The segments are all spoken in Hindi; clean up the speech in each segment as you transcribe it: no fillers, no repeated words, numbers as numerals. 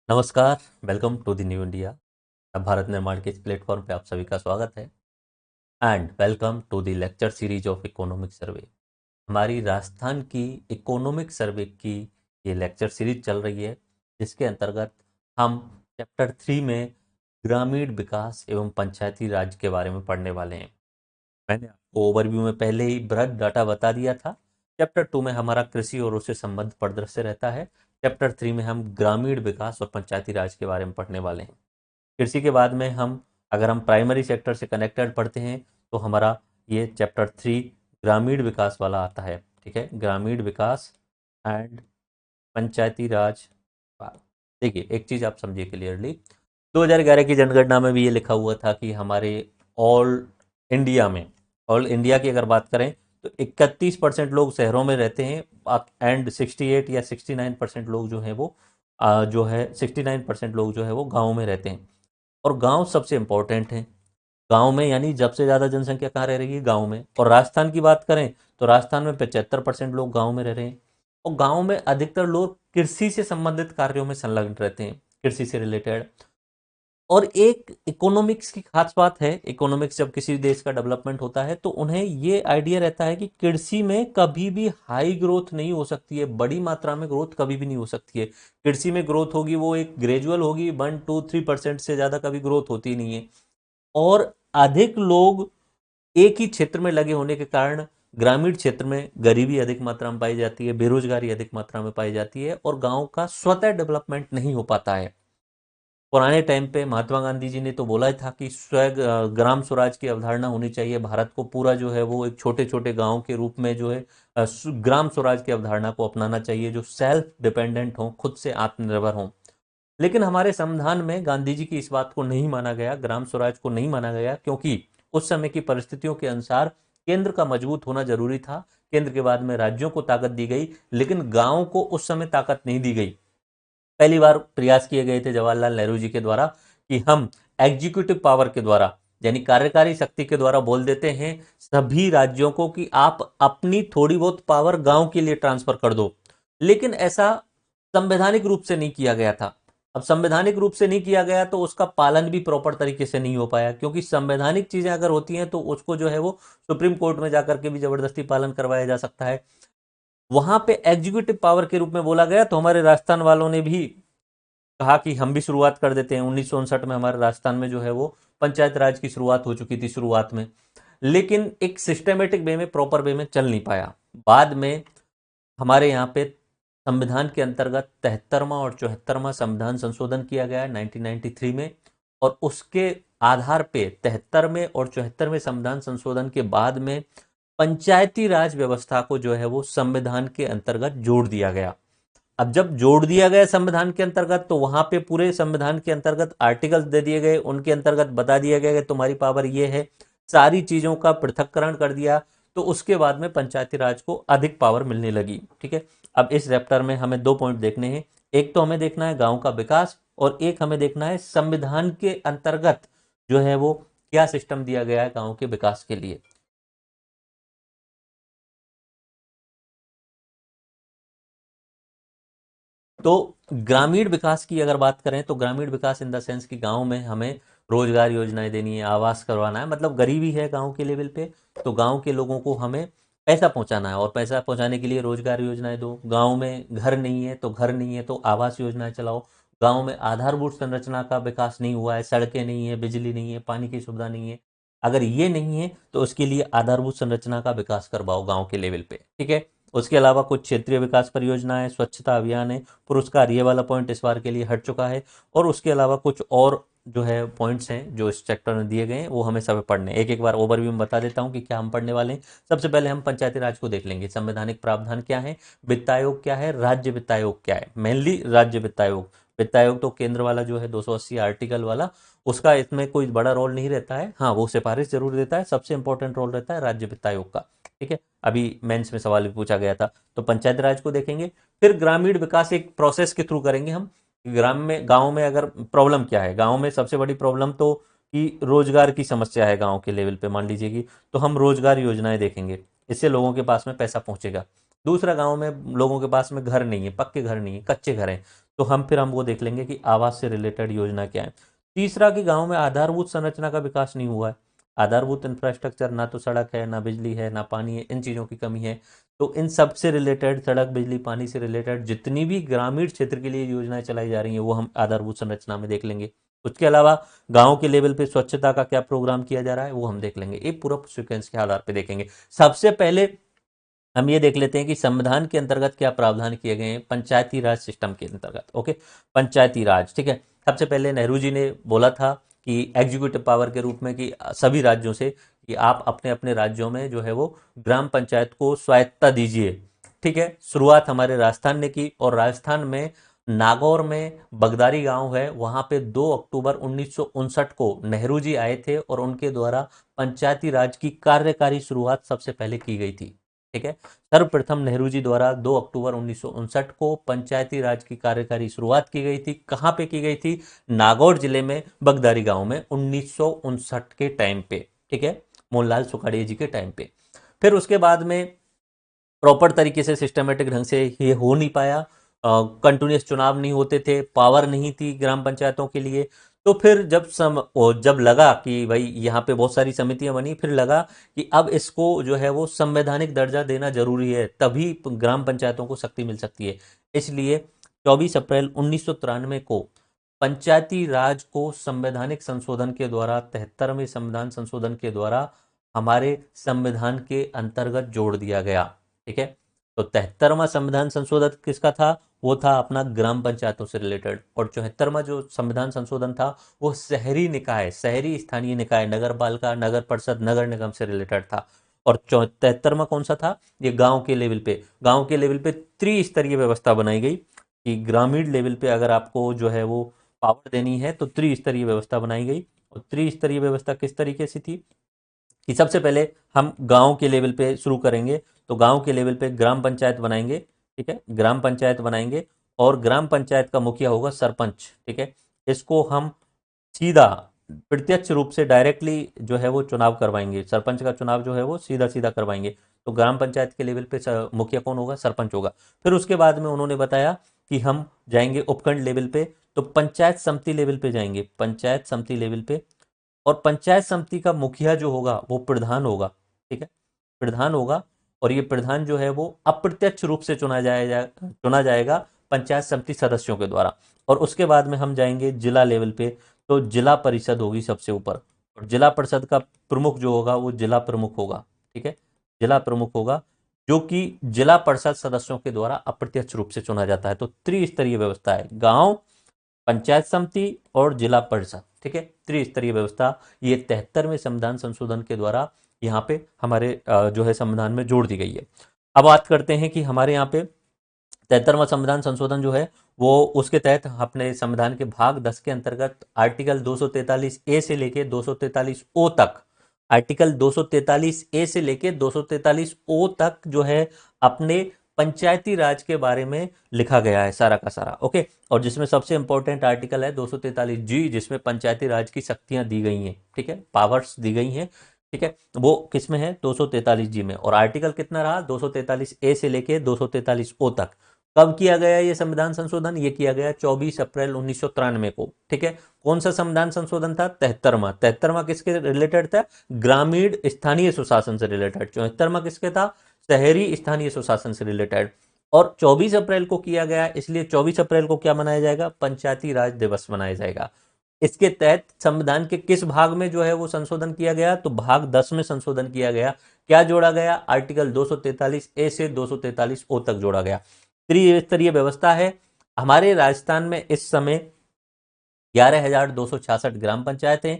नमस्कार, welcome to the new India. अब भारत निर्माण के इस प्लेटफॉर्म पे आप सभी का स्वागत है and welcome to the lecture series of economic survey. हमारी राजस्थान की इकोनॉमिक सर्वे की ये लेक्चर सीरीज चल रही है, जिसके अंतर्गत हम चैप्टर 3 में ग्रामीण विकास एवं पंचायती राज के बारे में पढ़ने वाले हैं। मैंने आपको ओवरव्यू में पहले ही बृहद डाटा बता दिया था। चैप्टर 2 में हमारा कृषि और उससे संबद्ध परिदृश्य रहता है। चैप्टर 3 में हम ग्रामीण विकास और पंचायती राज के बारे में पढ़ने वाले हैं। कृषि के बाद में अगर हम प्राइमरी सेक्टर से कनेक्टेड पढ़ते हैं तो हमारा ये चैप्टर 3 ग्रामीण विकास वाला आता है। ठीक है, ग्रामीण विकास एंड पंचायती राज। देखिए, एक चीज आप समझिए क्लियरली। 2011 की जनगणना में भी ये लिखा हुआ था कि हमारे ऑल इंडिया में, ऑल इंडिया की अगर बात करें तो 31% लोग शहरों में रहते हैं एंड 68 या 69% लोग जो हैं वो जो है 69% लोग जो है वो गाँव में रहते हैं। और गांव सबसे इंपॉर्टेंट है। गांव में यानी सबसे ज़्यादा जनसंख्या कहाँ रह रही है? गांव में। और राजस्थान की बात करें तो राजस्थान में 75% लोग गांव में रह रहे हैं। और गांव में अधिकतर लोग कृषि से संबंधित कार्यों में संलग्न रहते हैं, कृषि से रिलेटेड। और एक इकोनॉमिक्स की खास बात है, इकोनॉमिक्स जब किसी देश का डेवलपमेंट होता है तो उन्हें ये आइडिया रहता है कि कृषि में कभी भी हाई ग्रोथ नहीं हो सकती है, बड़ी मात्रा में ग्रोथ कभी भी नहीं हो सकती है। कृषि में ग्रोथ होगी वो एक ग्रेजुअल होगी, 1 2 3% से ज़्यादा कभी ग्रोथ होती नहीं है। और अधिक लोग एक ही क्षेत्र में लगे होने के कारण ग्रामीण क्षेत्र में गरीबी अधिक मात्रा में पाई जाती है, बेरोजगारी अधिक मात्रा में पाई जाती है और गांव का स्वतः डेवलपमेंट नहीं हो पाता है। पुराने टाइम पे महात्मा गांधी जी ने तो बोला ही था कि ग्राम स्वराज की अवधारणा होनी चाहिए। भारत को पूरा जो है वो एक छोटे छोटे गांव के रूप में जो है ग्राम स्वराज की अवधारणा को अपनाना चाहिए, जो सेल्फ डिपेंडेंट हो, खुद से आत्मनिर्भर हो। लेकिन हमारे संविधान में गांधी जी की इस बात को नहीं माना गया, ग्राम स्वराज को नहीं माना गया, क्योंकि उस समय की परिस्थितियों के अनुसार केंद्र का मजबूत होना जरूरी था। केंद्र के बाद में राज्यों को ताकत दी गई, लेकिन गांव को उस समय ताकत नहीं दी गई। पहली बार प्रयास किए गए थे जवाहरलाल नेहरू जी के द्वारा कि हम एग्जीक्यूटिव पावर के द्वारा यानी कार्यकारी शक्ति के द्वारा बोल देते हैं सभी राज्यों को कि आप अपनी थोड़ी बहुत पावर गांव के लिए ट्रांसफर कर दो। लेकिन ऐसा संवैधानिक रूप से नहीं किया गया था। अब संवैधानिक रूप से नहीं किया गया तो उसका पालन भी प्रॉपर तरीके से नहीं हो पाया, क्योंकि संवैधानिक चीजें अगर होती हैं तो उसको जो है वो सुप्रीम कोर्ट में जाकर के भी जबरदस्ती पालन करवाया जा सकता है। वहां पे एग्जीक्यूटिव पावर के रूप में बोला गया तो हमारे राजस्थान वालों ने भी कहा कि हम भी शुरुआत कर देते हैं। 1959 में हमारे राजस्थान में जो है वो पंचायत राज की शुरुआत हो चुकी थी शुरुआत में, लेकिन एक सिस्टमेटिक वे में, प्रॉपर वे में चल नहीं पाया। बाद में हमारे यहाँ पे संविधान के अंतर्गत 73वां और 74वां संविधान संशोधन किया गया 1993 में। और उसके आधार पे 73वें और 74वें संविधान संशोधन के बाद में पंचायती राज व्यवस्था को जो है वो संविधान के अंतर्गत जोड़ दिया गया। अब जब जोड़ दिया गया संविधान के अंतर्गत तो वहां पे पूरे संविधान के अंतर्गत आर्टिकल्स दे दिए गए, उनके अंतर्गत बता दिया गया कि तुम्हारी पावर ये है, सारी चीजों का पृथक्करण कर दिया। तो उसके बाद में पंचायती राज को अधिक पावर मिलने लगी। ठीक है, अब इस चैप्टर में हमें 2 पॉइंट देखने हैं। एक तो हमें देखना है गांव का विकास, और एक हमें देखना है संविधान के अंतर्गत जो है वो क्या सिस्टम दिया गया है गांव के विकास के लिए। तो ग्रामीण विकास की अगर बात करें तो ग्रामीण विकास इन द सेंस कि गांव में हमें रोजगार योजनाएं देनी है, आवास करवाना है, मतलब गरीबी है गांव के लेवल पे, तो गांव के लोगों को हमें पैसा पहुंचाना है। और पैसा पहुंचाने के लिए रोजगार योजनाएं दो। गांव में घर नहीं है तो घर नहीं है तो आवास योजनाएं चलाओ। गांव में आधारभूत संरचना का विकास नहीं हुआ है, सड़कें नहीं है, बिजली नहीं है, पानी की सुविधा नहीं है, अगर ये नहीं है तो उसके लिए आधारभूत संरचना का विकास करवाओ गांव के लेवल पे। ठीक है, उसके अलावा कुछ क्षेत्रीय विकास परियोजनाएं, स्वच्छता अभियान है, पुरस्कार, ये वाला पॉइंट इस बार के लिए हट चुका है। और उसके अलावा कुछ और जो है पॉइंट्स हैं जो इस चैप्टर में दिए गए हैं, वो हमें सब पढ़ने। एक एक बार ओवरव्यू में बता देता हूँ कि क्या हम पढ़ने वाले हैं। सबसे पहले हम पंचायती राज को देख लेंगे। संवैधानिक प्रावधान क्या है, वित्त आयोग क्या है, राज्य वित्त आयोग क्या है। मेनली राज्य वित्त आयोग। वित्त आयोग तो केंद्र वाला जो है 280 आर्टिकल वाला, उसका इसमें कोई बड़ा रोल नहीं रहता है। हाँ, वो सिफारिश जरूर देता है। सबसे इंपॉर्टेंट रोल रहता है राज्य वित्त आयोग का। ठीक है, अभी मेंस में सवाल भी पूछा गया था। तो पंचायत राज को देखेंगे, फिर ग्रामीण विकास एक प्रोसेस के थ्रू करेंगे हम। ग्राम में, गांव में अगर प्रॉब्लम क्या है, गांव में सबसे बड़ी प्रॉब्लम तो कि रोजगार की समस्या है गांव के लेवल पे मान लीजिए कि, तो हम रोजगार योजनाएं देखेंगे, इससे लोगों के पास में पैसा पहुंचेगा। दूसरा गांव में लोगों के पास में घर नहीं है, पक्के घर नहीं है, कच्चे घर हैं, तो हम वो देख लेंगे कि आवास से रिलेटेड योजना क्या है। तीसरा कि गांव में आधारभूत संरचना का विकास नहीं हुआ है, आधारभूत इंफ्रास्ट्रक्चर, ना तो सड़क है, ना बिजली है, ना पानी है, इन चीज़ों की कमी है। तो इन सब से रिलेटेड, सड़क, बिजली, पानी से रिलेटेड जितनी भी ग्रामीण क्षेत्र के लिए योजनाएं चलाई जा रही हैं वो हम आधारभूत संरचना में देख लेंगे। उसके अलावा गांव के लेवल पे स्वच्छता का क्या प्रोग्राम किया जा रहा है वो हम देख लेंगे, एक पूरा सीक्वेंस के आधार पे देखेंगे। सबसे पहले हम ये देख लेते हैं कि संविधान के अंतर्गत क्या प्रावधान किए गए हैं पंचायती राज सिस्टम के अंतर्गत। ओके, पंचायती राज, ठीक है। सबसे पहले नेहरू जी ने बोला था कि एग्जीक्यूटिव पावर के रूप में कि सभी राज्यों से कि आप अपने अपने राज्यों में जो है वो ग्राम पंचायत को स्वायत्तता दीजिए, ठीक है। शुरुआत हमारे राजस्थान ने की, और राजस्थान में नागौर में बगदारी गांव है, वहां पे 2 अक्टूबर 1959 को नेहरू जी आए थे और उनके द्वारा पंचायती राज की कार्यकारी शुरुआत सबसे पहले की गई थी, ठीक है। सर्वप्रथम नेहरू जी द्वारा 2 अक्टूबर 1959 को पंचायती राज की कार्यकारी शुरुआत की गई थी। कहां पे की गई थी? नागौर जिले में बगदारी गांव में 1959 के टाइम पे, ठीक है, मोहनलाल सुखाड़िया जी के टाइम पे। फिर उसके बाद में प्रॉपर तरीके से सिस्टमेटिक ढंग से ये हो नहीं पाया, कंटिन्यूस चुनाव नहीं होते थे, पावर नहीं थी ग्राम पंचायतों के लिए। तो फिर जब लगा कि भाई यहाँ पे बहुत सारी समितियां बनी, फिर लगा कि अब इसको जो है वो संवैधानिक दर्जा देना जरूरी है, तभी ग्राम पंचायतों को शक्ति मिल सकती है। इसलिए 24 अप्रैल 1993 को पंचायती राज को संवैधानिक संशोधन के द्वारा, 73वें संविधान संशोधन के द्वारा हमारे संविधान के अंतर्गत जोड़ दिया गया, ठीक है। तो 73वां संविधान संशोधन किसका था? वो था अपना ग्राम पंचायतों से रिलेटेड। और 74वां जो संविधान संशोधन था वो शहरी निकाय, शहरी स्थानीय निकाय, नगर पालिका, नगर परिषद, नगर निगम से रिलेटेड था। और 73वां कौन सा था? ये गांव के लेवल पे, गांव के लेवल पे त्रिस्तरीय व्यवस्था बनाई गई कि ग्रामीण लेवल पे अगर आपको जो है वो पावर देनी है तो त्रिस्तरीय व्यवस्था बनाई गई। और त्रिस्तरीय व्यवस्था किस तरीके से थी कि सबसे पहले हम गांव के लेवल पे शुरू करेंगे, तो गांव के लेवल पे ग्राम पंचायत बनाएंगे, ठीक है, ग्राम पंचायत बनाएंगे। और ग्राम पंचायत का मुखिया होगा सरपंच, ठीक है। इसको हम सीधा प्रत्यक्ष रूप से डायरेक्टली जो है वो चुनाव करवाएंगे, सरपंच का चुनाव जो है वो सीधा सीधा करवाएंगे। तो ग्राम पंचायत के लेवल पे मुखिया कौन होगा? सरपंच होगा। फिर उसके बाद में उन्होंने बताया कि हम जाएंगे उपखंड लेवल पे, तो पंचायत समिति लेवल पे जाएंगे, पंचायत समिति लेवल पे। और पंचायत समिति का मुखिया जो होगा वो प्रधान होगा, ठीक है, प्रधान होगा। और ये प्रधान जो है वो अप्रत्यक्ष रूप से चुना जाएगा पंचायत समिति सदस्यों के द्वारा। और उसके बाद में हम जाएंगे जिला लेवल पे, तो जिला परिषद होगी सबसे ऊपर, और जिला परिषद का प्रमुख जो होगा वो जिला प्रमुख होगा, ठीक है, जिला प्रमुख होगा, जो कि जिला परिषद सदस्यों के द्वारा अप्रत्यक्ष रूप से चुना जाता है। तो त्रिस्तरीय व्यवस्था है, गांव, पंचायत समिति और जिला परिषद, ठीक है, त्रिस्तरीय व्यवस्था। ये 73वें संविधान संशोधन के द्वारा यहाँ पे हमारे जो है संविधान में जोड़ दी गई है। अब बात करते हैं कि हमारे यहाँ पे 73वां संविधान संशोधन जो है वो उसके तहत अपने संविधान के भाग 10 के अंतर्गत आर्टिकल 243 ए से लेके 243 ओ तक, आर्टिकल 243 ए से लेके 243 ओ तक जो है अपने पंचायती राज के बारे में लिखा गया है सारा का सारा। ओके, और जिसमें सबसे इंपॉर्टेंट आर्टिकल है 243 जी, जिसमें पंचायती राज की शक्तियां दी गई हैं, ठीक है, पावर्स दी गई हैं, ठीक है। वो किसमें है? 243 जी में। और आर्टिकल कितना रहा? 243 ए से लेके 243 ओ तक। कब किया गया ये संविधान संशोधन? ये किया गया 24 अप्रैल 1993 को, ठीक है। कौन सा संविधान संशोधन था? 73वां। 73वां किसके रिलेटेड था? ग्रामीण स्थानीय सुशासन से रिलेटेड। 74वां किसके था? शहरी स्थानीय सुशासन से रिलेटेड। और 24 अप्रैल को किया गया, इसलिए 24 अप्रैल को क्या मनाया जाएगा? पंचायती राज दिवस मनाया जाएगा। इसके तहत संविधान के किस भाग में जो है वो संशोधन किया गया? तो भाग 10 में संशोधन किया गया। क्या जोड़ा गया? आर्टिकल 243 ए से 243 ओ तक जोड़ा गया। त्रिस्तरीय व्यवस्था है। हमारे राजस्थान में इस समय 11,266 ग्राम पंचायतें,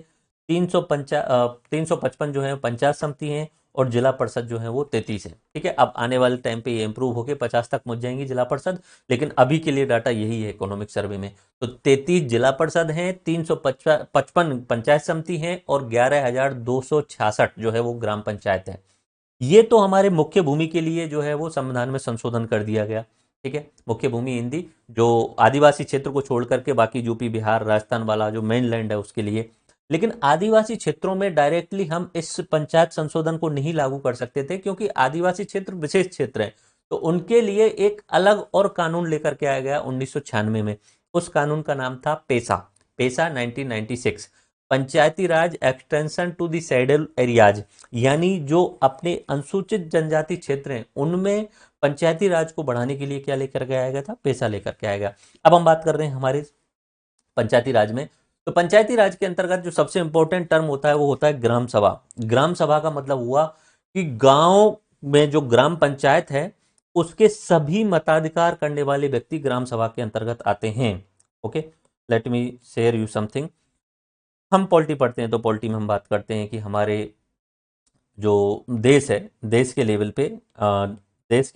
355 जो है पंचायत समिति हैं, और जिला परिषद जो है वो 33 है, ठीक है। अब आने वाले टाइम पे ये इंप्रूव होकर 50 तक पहुंच जाएंगी जिला परिषद, लेकिन अभी के लिए डाटा यही है इकोनॉमिक सर्वे में। तो 33 जिला परिषद हैं, 355 पंचायत समिति हैं, और 11,266 जो है वो ग्राम पंचायत है। ये तो हमारे मुख्य भूमि के लिए जो है वो संविधान में संशोधन कर दिया गया, ठीक है। मुख्य भूमि हिंदी, जो आदिवासी क्षेत्र को छोड़ करके बाकी यूपी, बिहार, राजस्थान वाला जो मेन लैंड है उसके लिए। लेकिन आदिवासी क्षेत्रों में डायरेक्टली हम इस पंचायत संशोधन को नहीं लागू कर सकते थे, क्योंकि आदिवासी क्षेत्र विशेष क्षेत्र है। तो उनके लिए एक अलग और कानून लेकर के आया गया 1996 में। उस कानून का नाम था PESA, PESA 1996, Panchayati Raj extension to the schedule areas, यानी जो अपने अनुसूचित जनजाति क्षेत्र हैं उनमें पंचायती राज को बढ़ाने के लिए क्या लेकर के आया गया था, पेसा लेकर के आया गया। अब हम बात कर रहे हैं हमारे पंचायती राज में। तो पंचायती राज के अंतर्गत जो सबसे इंपॉर्टेंट टर्म होता है वो होता है ग्राम सभा। ग्राम सभा का मतलब हुआ कि गांव में जो ग्राम पंचायत है उसके सभी मताधिकार करने वाले व्यक्ति ग्राम सभा के अंतर्गत आते हैं। Okay, let me share you something. हम पॉलिटी पढ़ते हैं तो पॉलिटी में हम बात करते हैं कि हमारे जो देश है, देश के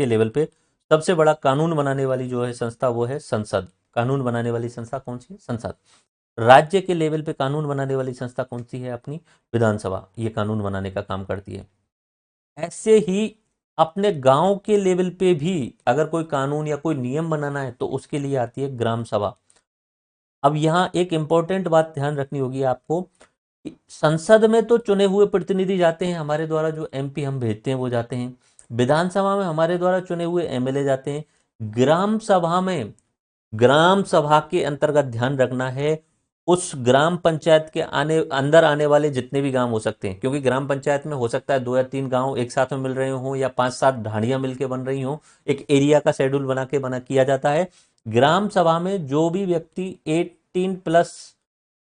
लेवल पे सबसे बड़ा कानून बनाने वाली जो है संस्था वो है संसद। कानून बनाने वाली संस्था कौन सी है, संसद। राज्य के लेवल पे कानून बनाने वाली संस्था कौन सी है, अपनी विधानसभा, ये कानून बनाने का काम करती है। ऐसे ही अपने गांव के लेवल पे भी अगर कोई कानून या कोई नियम बनाना है तो उसके लिए आती है ग्राम सभा। अब यहाँ एक इंपॉर्टेंट बात ध्यान रखनी होगी आपको कि संसद में तो चुने हुए प्रतिनिधि जाते हैं, हमारे द्वारा जो एमपी हम भेजते हैं वो जाते हैं। विधानसभा में हमारे द्वारा चुने हुए एमएलए जाते हैं। ग्राम सभा में, ग्राम सभा के अंतर्गत ध्यान रखना है उस ग्राम पंचायत के अंदर आने वाले जितने भी गांव हो सकते हैं, क्योंकि ग्राम पंचायत में हो सकता है 2 या 3 गांव एक साथ में मिल रहे हों या 5-7 ढाणियां मिलकर बन रही हों, एक एरिया का शेड्यूल बना किया जाता है। ग्राम सभा में जो भी व्यक्ति 18+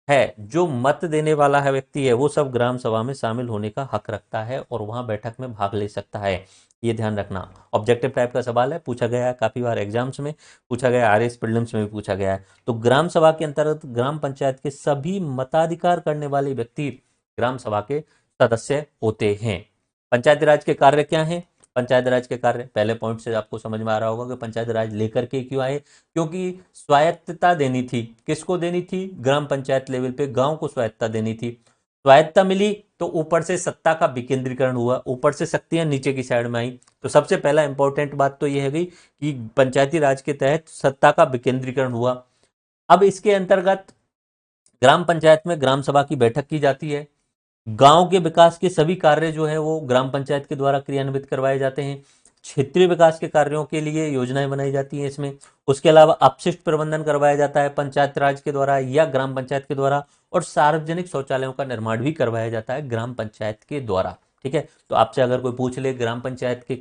है, जो मत देने वाला है व्यक्ति है, वो सब ग्राम सभा में शामिल होने का हक रखता है और वहां बैठक में भाग ले सकता है। ये ध्यान रखना, ऑब्जेक्टिव टाइप का सवाल है, पूछा गया है काफी बार एग्जाम्स में, पूछा गया आरएस प्रीलिम्स में भी पूछा गया है। तो ग्राम सभा के अंतर्गत ग्राम पंचायत के सभी मताधिकार करने वाले व्यक्ति ग्राम सभा के सदस्य होते हैं। पंचायती राज के कार्य क्या हैं, पंचायती राज के कार्य पहले पॉइंट से आपको समझ में आ रहा होगा कि पंचायती राज लेकर के क्यों आए, क्योंकि स्वायत्तता देनी थी। किसको देनी थी, ग्राम पंचायत लेवल पे गांव को स्वायत्तता देनी थी। स्वायत्तता मिली तो ऊपर से सत्ता का विकेंद्रीकरण हुआ, ऊपर से शक्तियां नीचे की साइड में आई। तो सबसे पहला इंपॉर्टेंट बात तो यह है गई कि पंचायती राज के तहत सत्ता का विकेंद्रीकरण हुआ। अब इसके अंतर्गत ग्राम पंचायत में ग्राम सभा की बैठक की जाती है। गांव के विकास के सभी कार्य जो है वो ग्राम पंचायत के द्वारा क्रियान्वित करवाए जाते हैं। क्षेत्रीय विकास के कार्यों के लिए योजनाएं बनाई जाती हैं इसमें। उसके अलावा अपशिष्ट प्रबंधन करवाया जाता है पंचायत राज के द्वारा या ग्राम पंचायत के द्वारा, और सार्वजनिक शौचालयों का निर्माण भी करवाया जाता है ग्राम पंचायत के द्वारा। ठीक है, तो आपसे अगर कोई पूछ ले ग्राम पंचायत के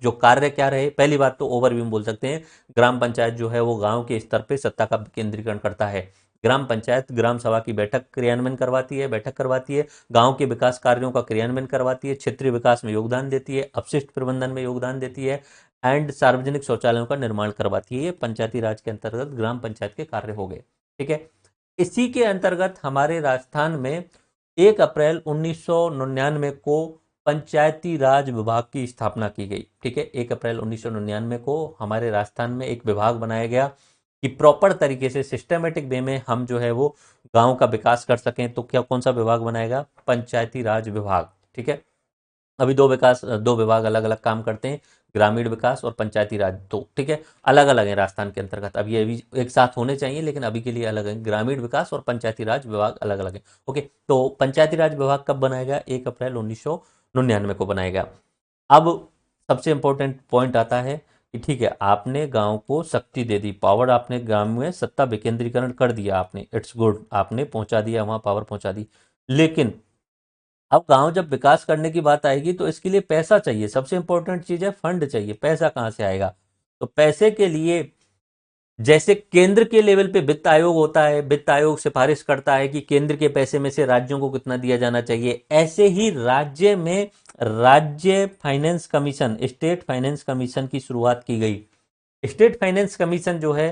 जो कार्य क्या रहे, पहली बात तो ओवरव्यू में बोल सकते हैं, ग्राम पंचायत जो है वो गांव के स्तर पे सत्ता का केंद्रीकरण करता है। ग्राम पंचायत ग्राम सभा की बैठक क्रियान्वयन करवाती है, बैठक करवाती है, गांव के विकास कार्यों का क्रियान्वयन करवाती है, क्षेत्रीय विकास में योगदान देती है, अपशिष्ट प्रबंधन में योगदान देती है, एंड सार्वजनिक शौचालयों का निर्माण करवाती है। ये पंचायती राज के अंतर्गत ग्राम पंचायत के कार्य हो गए। ठीक है, इसी के अंतर्गत हमारे राजस्थान में 1 अप्रैल 1999 को पंचायती राज विभाग की स्थापना की गई। ठीक है, 1 अप्रैल 1999 को हमारे राजस्थान में एक विभाग बनाया गया कि प्रॉपर तरीके से सिस्टमेटिक वे में हम जो है वो गांव का विकास कर सकें। तो क्या कौन सा विभाग बनाएगा, पंचायती राज विभाग। ठीक है, अभी दो विभाग अलग अलग काम करते हैं, ग्रामीण विकास और पंचायती राज, तो ठीक है अलग अलग है राजस्थान के अंतर्गत। अब ये भी एक साथ होने चाहिए लेकिन अभी के लिए अलग है, ग्रामीण विकास और पंचायती राज विभाग अलग अलग है। ओके, तो पंचायती राज विभाग कब बनाया गया, 1 अप्रैल 1999 को बनाया गया। अब सबसे इंपॉर्टेंट पॉइंट आता है कि ठीक है आपने गांव को शक्ति दे दी, पावर, आपने गांव में सत्ता विकेंद्रीकरण कर दिया, आपने इट्स गुड, आपने पहुंचा दिया वहां, पावर पहुंचा दी। लेकिन अब गांव जब विकास करने की बात आएगी तो इसके लिए पैसा चाहिए, सबसे इंपॉर्टेंट चीज है फंड चाहिए। पैसा कहां से आएगा, तो पैसे के लिए जैसे केंद्र के लेवल पे वित्त आयोग होता है, वित्त आयोग सिफारिश करता है कि केंद्र के पैसे में से राज्यों को कितना दिया जाना चाहिए, ऐसे ही राज्य में राज्य finance commission, state finance commission की शुरुआत की गई। स्टेट फाइनेंस कमीशन जो है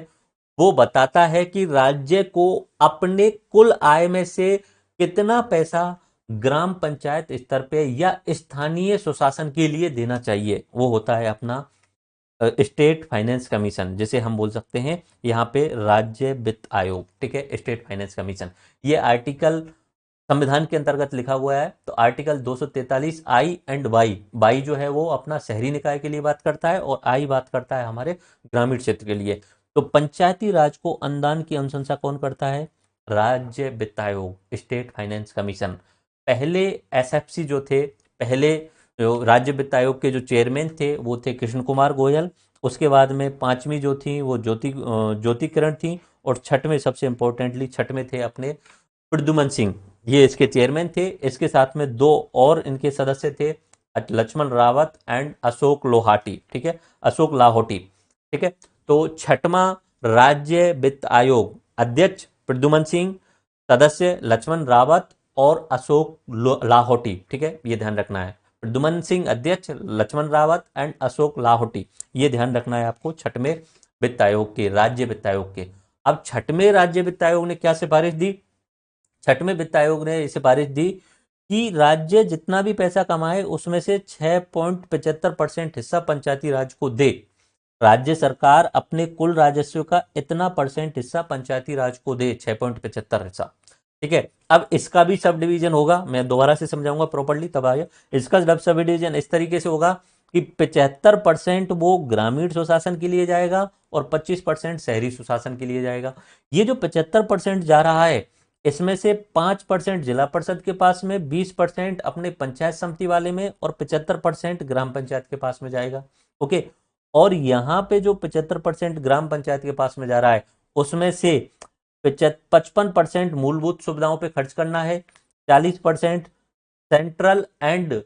वो बताता है कि राज्य को अपने कुल आय में से कितना पैसा ग्राम पंचायत स्तर पे या स्थानीय सुशासन के लिए देना चाहिए। वो होता है अपना स्टेट फाइनेंस कमीशन, जिसे हम बोल सकते हैं यहाँ पे राज्य वित्त आयोग। ठीक है, स्टेट फाइनेंस कमीशन, ये आर्टिकल संविधान के अंतर्गत लिखा हुआ है। तो article 243 I and Y, Y जो है वो अपना शहरी निकाय के लिए बात करता है और आई बात करता है हमारे ग्रामीण क्षेत्र के लिए। तो पंचायती राज को अनुदान की अनुशंसा कौन करता है, राज्य वित्त आयोग, स्टेट फाइनेंस कमीशन। पहले एसएफसी जो थे, पहले राज्य वित्त आयोग के जो चेयरमैन थे वो थे कृष्ण कुमार गोयल। उसके बाद में पांचवी जो थी वो ज्योति किरण थी। और छठवें, सबसे इंपॉर्टेंटली छठवें थे अपने प्रद्युमन सिंह, ये इसके चेयरमैन थे। इसके साथ में दो और इनके सदस्य थे, लक्ष्मण रावत एंड अशोक लोहाटी, ठीक है, अशोक लाहोटी, ठीक है। तो छठवां राज्य वित्त आयोग, अध्यक्ष प्रद्युमन सिंह, सदस्य लक्ष्मण रावत और अशोक लाहोटी, ठीक है, ये ध्यान रखना है। प्रद्युमन सिंह अध्यक्ष, लक्ष्मण रावत एंड अशोक लाहोटी, ये ध्यान रखना है आपको छठवें वित्त आयोग के, राज्य वित्त आयोग के। अब छठवें राज्य वित्त आयोग ने क्या सिफारिश दी? छठवें वित्त आयोग ने ये सिफारिश दी कि राज्य जितना भी पैसा कमाए उसमें से 6.75% हिस्सा पंचायती राज को दे। राज्य सरकार अपने कुल राजस्व का इतना परसेंट हिस्सा पंचायती राज को दे, 6.75 हिस्सा, ठीक है। अब इसका भी सब डिवीजन होगा, मैं दोबारा से समझाऊंगा प्रॉपर्ली तब आगे। इसका सब डिवीजन इस तरीके से होगा कि 75% वो ग्रामीण सुशासन के लिए जाएगा और 25% शहरी सुशासन के लिए जाएगा। ये जो 75% जा रहा है, इसमें से 5% जिला परिषद के पास में, 20% अपने पंचायत समिति वाले में और 75% ग्राम पंचायत के पास में जाएगा। ओके। और यहाँ पे जो 75% ग्राम पंचायत के पास में जा रहा है, उसमें से 55% मूलभूत सुविधाओं पे खर्च करना है, 40% सेंट्रल एंड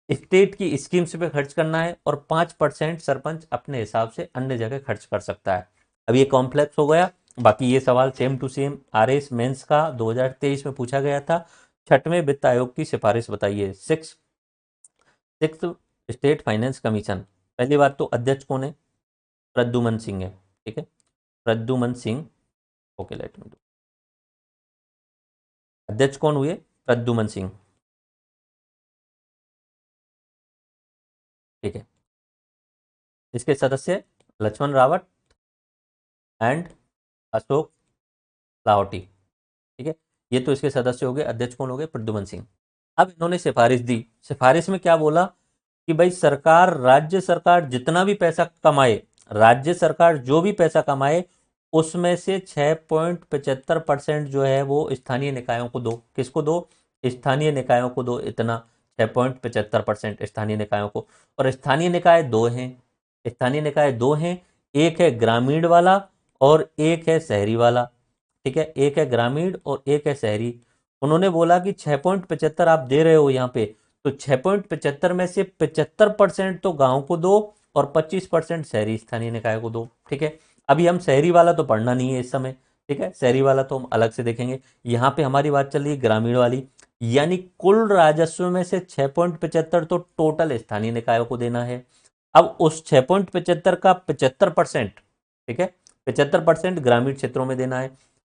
स्टेट की स्कीम्स पे खर्च करना है और 5% सरपंच अपने हिसाब से अन्य जगह खर्च कर सकता है। अब ये कॉम्प्लेक्स हो गया। बाकी ये सवाल same to same RS mains का 2023 में पूछा गया था। छठवें वित्त आयोग की सिफारिश बताइए। सिक्स स्टेट फाइनेंस कमीशन, पहली बात तो अध्यक्ष कौन है? प्रद्युमन सिंह है, ठीक है, Pradyuman Singh. Okay, let me do. अध्यक्ष कौन हुए? प्रद्युमन सिंह, ठीक है। इसके सदस्य लक्ष्मण रावत एंड अशोक लाहौटी, ठीक है। ये तो इसके सदस्य हो गए। अध्यक्ष कौन हो गए? प्रद्युमन सिंह। अब इन्होंने सिफारिश दी। सिफारिश में क्या बोला कि भाई सरकार, राज्य सरकार जितना भी पैसा कमाए, राज्य सरकार जो भी पैसा कमाए उसमें से 6.75% जो है वो स्थानीय निकायों को दो। किसको दो? स्थानीय निकायों को दो। इतना 6.75% स्थानीय निकायों को। और स्थानीय निकाय दो हैं, स्थानीय निकाय दो हैं, एक है ग्रामीण वाला और एक है शहरी वाला, ठीक है, एक है ग्रामीण और एक है शहरी। उन्होंने बोला कि 6.75 आप दे रहे हो यहाँ पे, तो 6.75 में से 75% तो गांव को दो और 25% शहरी स्थानीय निकाय को दो, ठीक है। अभी हम शहरी वाला तो पढ़ना नहीं है इस समय, ठीक है, शहरी वाला तो हम अलग से देखेंगे। यहाँ पे हमारी बात चल रही है ग्रामीण वाली, यानी कुल राजस्व में से 6.75 तो टोटल स्थानीय निकायों को देना है। अब उस 6.75 का 75%, ठीक है, 75% ग्रामीण क्षेत्रों में देना है।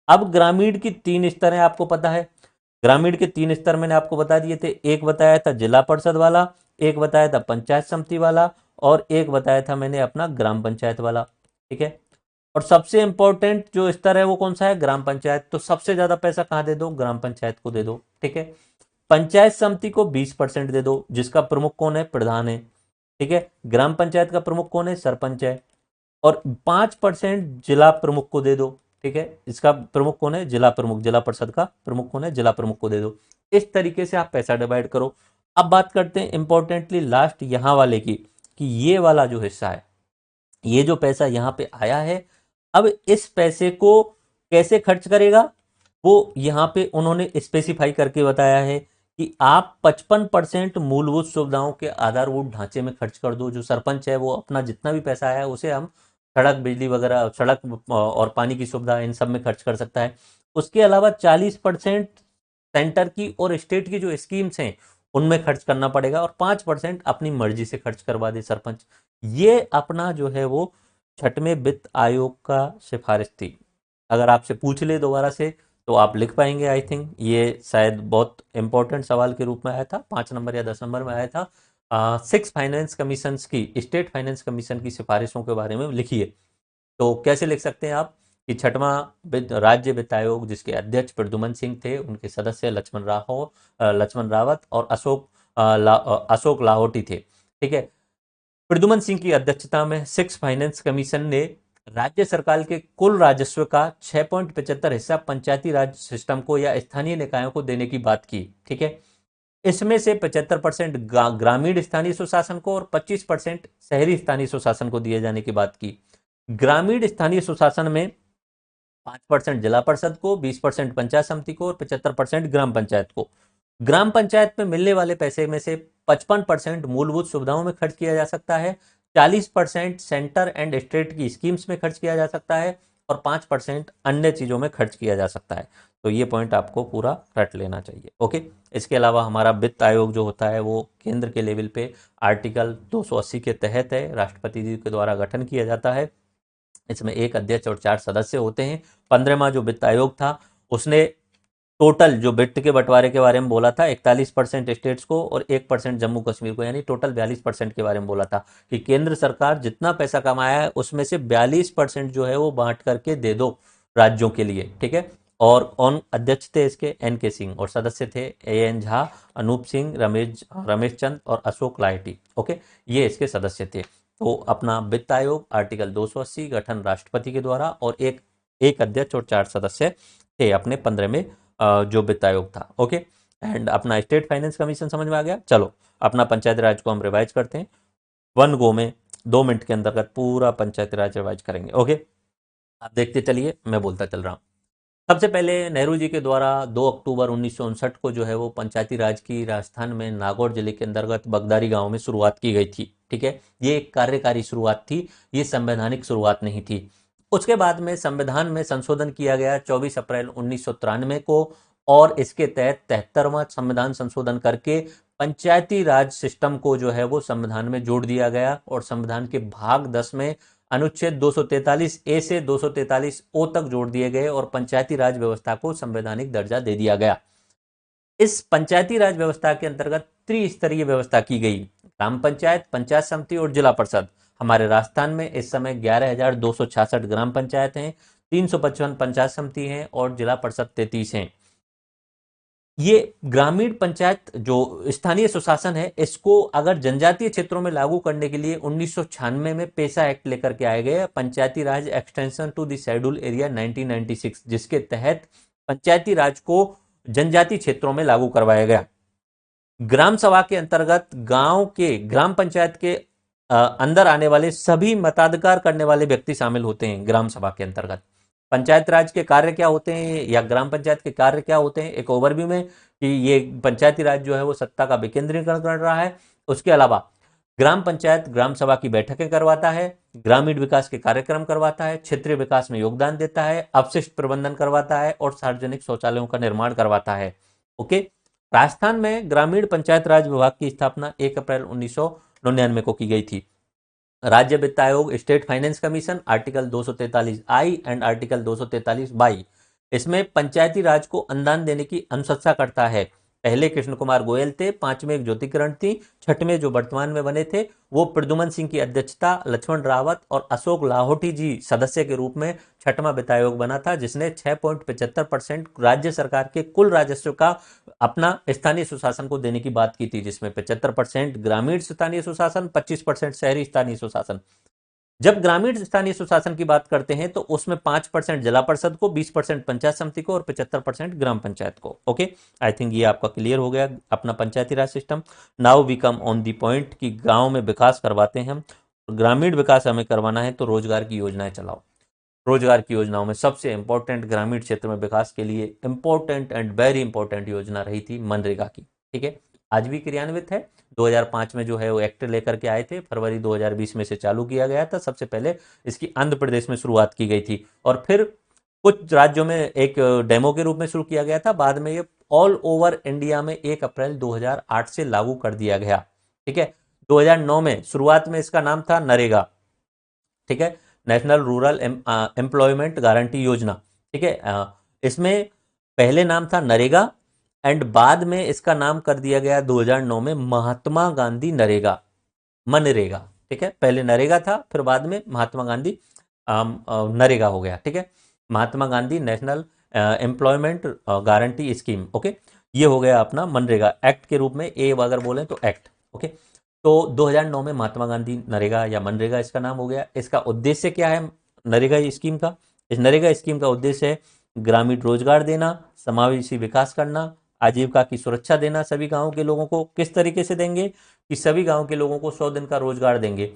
अब ग्रामीण की 3 स्तर हैं, आपको पता है। ग्रामीण के 3 स्तर मैंने आपको बता दिए थे। एक बताया था जिला परिषद वाला, एक बताया था पंचायत समिति वाला और एक बताया था मैंने अपना ग्राम पंचायत वाला, ठीक है। और सबसे इंपॉर्टेंट जो स्तर है वो कौन सा है? ग्राम पंचायत। तो सबसे ज्यादा पैसा कहां दे दो? ग्राम पंचायत को दे दो, ठीक है। पंचायत समिति को 20% दे दो, जिसका प्रमुख कौन है? प्रधान है, ठीक है। ग्राम पंचायत का प्रमुख कौन है? सरपंच है। और 5% जिला प्रमुख को दे दो, ठीक है। इसका प्रमुख कौन है? जिला प्रमुख। जिला परिषद का प्रमुख कौन है? जिला प्रमुख को दे दो। इस तरीके से आप पैसा डिवाइड करो। अब बात करते हैं इंपॉर्टेंटली लास्ट यहां वाले की, कि ये वाला जो हिस्सा है, ये जो पैसा यहां पे आया है, अब इस पैसे को कैसे खर्च करेगा वो यहां पे उन्होंने स्पेसिफाई करके बताया है कि आप 55% मूलभूत सुविधाओं के आधारभूत ढांचे में खर्च कर दो। जो सरपंच है वो अपना जितना भी पैसा है उसे हम सड़क, बिजली वगैरह, सड़क और पानी की सुविधा, इन सब में खर्च कर सकता है। उसके अलावा 40% सेंटर की और स्टेट की जो स्कीम्स हैं उनमें खर्च करना पड़ेगा और 5% अपनी मर्जी से खर्च करवा दे सरपंच। ये अपना जो है वो छठवें वित्त आयोग का सिफारिश थी। अगर आपसे पूछ ले दोबारा से तो आप लिख पाएंगे। आई थिंक ये शायद बहुत इंपॉर्टेंट सवाल के रूप में आया था, 5 नंबर या 10 नंबर में आया था। 6 फाइनेंस कमीशन की, स्टेट फाइनेंस कमीशन की सिफारिशों के बारे में लिखिए। तो कैसे लिख सकते हैं आप कि छठवां राज्य वित्त आयोग, जिसके अध्यक्ष प्रद्युमन सिंह थे, उनके सदस्य लक्ष्मण रावत और अशोक लाहोटी थे, ठीक है। प्रद्युमन सिंह की अध्यक्षता में 6 फाइनेंस कमीशन ने राज्य सरकार के कुल राजस्व का 6.75 हिस्सा पंचायती राज सिस्टम को या स्थानीय निकायों को देने की बात की, ठीक है। इसमें से 75% ग्रामीण स्थानीय स्वशासन को और 25% शहरी स्थानीय स्वशासन को दिए जाने की बात की। ग्रामीण स्थानीय स्वशासन में 5% जिला परिषद को, 20% पंचायत समिति को और 75% ग्राम पंचायत को। ग्राम पंचायत में मिलने वाले पैसे में से 55% मूलभूत सुविधाओं में खर्च किया जा सकता है, 40% सेंटर एंड स्टेट की स्कीम्स में खर्च किया जा सकता है और 5% अन्य चीजों में खर्च किया जा सकता है। तो ये पॉइंट आपको पूरा रट लेना चाहिए। ओके, इसके अलावा हमारा वित्त आयोग जो होता है वो केंद्र के लेवल पे आर्टिकल 280 के तहत है, राष्ट्रपति जी के द्वारा गठन किया जाता है। इसमें एक अध्यक्ष और 4 सदस्य होते हैं। 15वां जो वित्त आयोग था उसने टोटल जो वित्त के बंटवारे के बारे में बोला था 41% स्टेट्स को और 1% जम्मू कश्मीर को, यानी टोटल 42% के बारे में बोला था कि केंद्र सरकार जितना पैसा कमाया है उसमें से 42% जो है वो बांट करके दे दो राज्यों के लिए। ठीक है, और कौन अध्यक्ष थे इसके? एन.के. सिंह, और सदस्य थे ए.एन. झा, अनूप सिंह, रमेश चंद और अशोक लाहिटी। ओके, ये इसके सदस्य थे। तो अपना वित्त आयोग आर्टिकल 280 गठन राष्ट्रपति के द्वारा और एक अध्यक्ष और 4 सदस्य थे अपने 15 में जो वित्त आयोग था। ओके, एंड अपना स्टेट फाइनेंस कमीशन समझ में आ गया। चलो अपना पंचायती राज को हम रिवाइज करते हैं, 1 गो में 2 मिनट के अंतर्गत पूरा पंचायती राज रिवाइज करेंगे। ओके, आप देखते चलिए, मैं बोलता चल रहा हूँ। सबसे पहले नेहरू जी के द्वारा 2 अक्टूबर 1959 को जो है वो पंचायती राज की राजस्थान में नागौर जिले के अंतर्गत बगदारी गांव में शुरुआत की गई थी। ठीक है, ये एक कार्यकारी शुरुआत थी, ये संवैधानिक शुरुआत नहीं थी। उसके बाद में संविधान में संशोधन किया गया 24 अप्रैल 1993 को और इसके तहत 73वां संविधान संशोधन करके पंचायती राज सिस्टम को जो है वो संविधान में जोड़ दिया गया और संविधान के भाग 10 में अनुच्छेद 243 ए से 243 ओ तक जोड़ दिए गए और पंचायती राज व्यवस्था को संवैधानिक दर्जा दे दिया गया। इस पंचायती राज व्यवस्था के अंतर्गत त्रिस्तरीय व्यवस्था की गई, ग्राम पंचायत, पंचायत समिति और जिला परिषद। हमारे राजस्थान में इस समय 11,266 ग्राम पंचायत हैं, 355 पंचायत समिति हैं और जिला परिषद 33 हैं। ये ग्रामीण पंचायत जो स्थानीय सुशासन है इसको अगर जनजातीय क्षेत्रों में लागू करने के लिए 1996 में पेशा एक्ट लेकर के आए गए, Panchayati Raj extension to the schedule area 1996, जिसके तहत पंचायती राज को जनजातीय क्षेत्रों में लागू करवाया गया। ग्राम सभा के अंतर्गत गांव के ग्राम पंचायत के अंदर आने वाले सभी मताधिकार करने वाले व्यक्ति शामिल होते हैं ग्राम सभा के अंतर्गत। पंचायत राज के कार्य क्या होते हैं या ग्राम पंचायत के कार्य क्या होते हैं, एक ओवरव्यू में कि ये पंचायती राज जो है वो सत्ता का विकेंद्रीकरण कर रहा है। उसके अलावा ग्राम पंचायत ग्राम सभा की बैठकें करवाता है, ग्रामीण विकास के कार्यक्रम करवाता है, क्षेत्रीय विकास में योगदान देता है, अपशिष्ट प्रबंधन करवाता है और सार्वजनिक शौचालयों का निर्माण करवाता है। ओके, राजस्थान में ग्रामीण पंचायत राज विभाग की स्थापना 1 अप्रैल 1999 को की गई थी। राज्य वित्त आयोग, state finance commission, article 243 I and article 243 by, इसमें पंचायती राज को अनुदान देने की अनुशंसा करता है। पहले कृष्ण कुमार गोयल थे, 5वें एक ज्योति किरण थी, 6वें जो वर्तमान में बने थे वो प्रद्युमन सिंह की अध्यक्षता, लक्ष्मण रावत और अशोक लाहोटी जी सदस्य के रूप में 6वां वित्त आयोग बना था, जिसने 6.75% राज्य सरकार के कुल राजस्व का अपना स्थानीय सुशासन को देने की बात की थी, जिसमें 75% ग्रामीण स्थानीय सुशासन, 25% शहरी स्थानीय सुशासन। जब ग्रामीण स्थानीय सुशासन की बात करते हैं तो उसमें 5% जिला परिषद को, 20% पंचायत समिति को और 75% ग्राम पंचायत को। ओके, आई थिंक ये आपका क्लियर हो गया अपना Panchayati Raj system. Now we come on the point कि गांव में विकास करवाते हैं हम, ग्रामीण विकास हमें करवाना है तो रोजगार की योजनाएं चलाओ। रोजगार की योजनाओं में सबसे इंपॉर्टेंट ग्रामीण क्षेत्र में विकास के लिए इंपॉर्टेंट एंड वेरी इंपॉर्टेंट योजना रही थी मनरेगा की। ठीक है, आज भी क्रियान्वित है। 2005 में जो है वो एक्ट लेकर के आए थे, फरवरी 2020 में से चालू किया गया था। सबसे पहले इसकी आंध्र प्रदेश में शुरुआत की गई थी और फिर कुछ राज्यों में एक डेमो के रूप में शुरू किया गया था, बाद में ये ऑल ओवर इंडिया में 1 अप्रैल 2008 से लागू कर दिया गया। ठीक है, 2009 में शुरुआत में इसका नाम था नरेगा। ठीक है, नेशनल रूरल एम्प्लॉयमेंट गारंटी योजना। ठीक है, इसमें पहले नाम था नरेगा एंड बाद में इसका नाम कर दिया गया 2009 में महात्मा गांधी नरेगा, मनरेगा। ठीक है, पहले नरेगा था फिर बाद में महात्मा गांधी नरेगा हो गया। ठीक है, Mahatma Gandhi national employment guarantee scheme. Okay, ये हो गया अपना मनरेगा एक्ट के रूप में, ए अगर बोले तो एक्ट। ओके, तो 2009 में महात्मा गांधी नरेगा या मनरेगा इसका नाम हो गया। इसका उद्देश्य क्या है नरेगा स्कीम का? इस नरेगा स्कीम का उद्देश्य है ग्रामीण रोजगार देना, समावेशी विकास करना, आजीविका की सुरक्षा देना सभी गांव के लोगों को। किस तरीके से देंगे कि सभी गांव के लोगों को 100 दिन का रोजगार देंगे।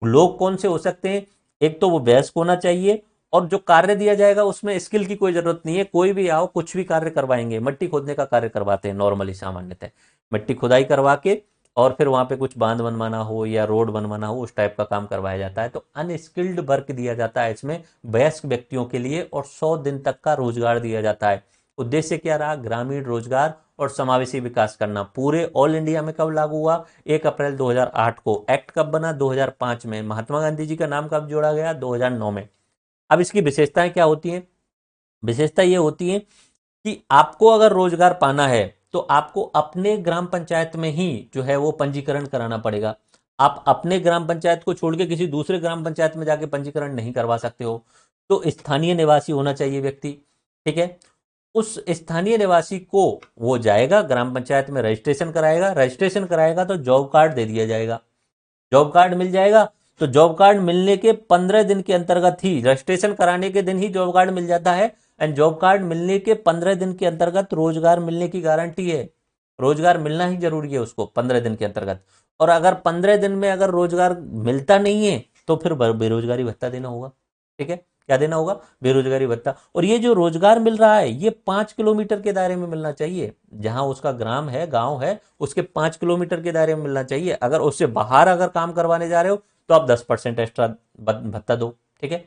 लोग कौन से हो सकते हैं, एक तो वो वयस्क होना चाहिए, और जो कार्य दिया जाएगा उसमें स्किल की कोई जरूरत नहीं है, कोई भी आओ कुछ भी कार्य करवाएंगे। मिट्टी खोदने का कार्य करवाते हैं नॉर्मली, सामान्यतः मिट्टी खुदाई करवा के और फिर वहां पे कुछ बांध बनवाना हो या रोड बनवाना हो, उस टाइप का काम करवाया जाता है। तो अनस्किल्ड वर्क दिया जाता है इसमें वयस्क व्यक्तियों के लिए, और 100 दिन तक का रोजगार दिया जाता है। उद्देश्य क्या रहा, ग्रामीण रोजगार और समावेशी विकास करना। पूरे ऑल इंडिया में कब लागू हुआ, 1 अप्रैल 2008 को। एक्ट कब बना, 2005 में। महात्मा गांधी जी का नाम कब जोड़ा गया, 2009 में। अब इसकी विशेषताएं क्या होती हैं, विशेषता ये होती है कि आपको अगर रोजगार पाना है तो आपको अपने ग्राम पंचायत में ही जो है वो पंजीकरण कराना पड़ेगा। आप अपने ग्राम पंचायत को छोड़ के किसी दूसरे ग्राम पंचायत में जाके पंजीकरण नहीं करवा सकते हो। तो स्थानीय निवासी होना चाहिए व्यक्ति, ठीक है। उस स्थानीय निवासी को वो जाएगा ग्राम पंचायत में, रजिस्ट्रेशन कराएगा, रजिस्ट्रेशन कराएगा तो जॉब कार्ड दे दिया जाएगा, जॉब कार्ड मिल जाएगा। तो जॉब कार्ड मिलने के 15 दिन के अंतर्गत ही, रजिस्ट्रेशन कराने के दिन ही जॉब कार्ड मिल जाता है, एंड जॉब कार्ड मिलने के 15 दिन के अंतर्गत रोजगार मिलने की गारंटी है। रोजगार मिलना ही जरूरी है उसको 15 दिन के अंतर्गत। और अगर 15 दिन में अगर रोजगार मिलता नहीं है तो फिर बेरोजगारी भत्ता देना होगा, ठीक है। क्या देना होगा, बेरोजगारी भत्ता। और ये जो रोजगार मिल रहा है ये 5 किलोमीटर के दायरे में मिलना चाहिए, जहां उसका ग्राम है, गांव है, उसके 5 किलोमीटर के दायरे में मिलना चाहिए। अगर उससे बाहर अगर काम करवाने जा रहे हो तो आप 10% एक्स्ट्रा भत्ता दो, ठीक है।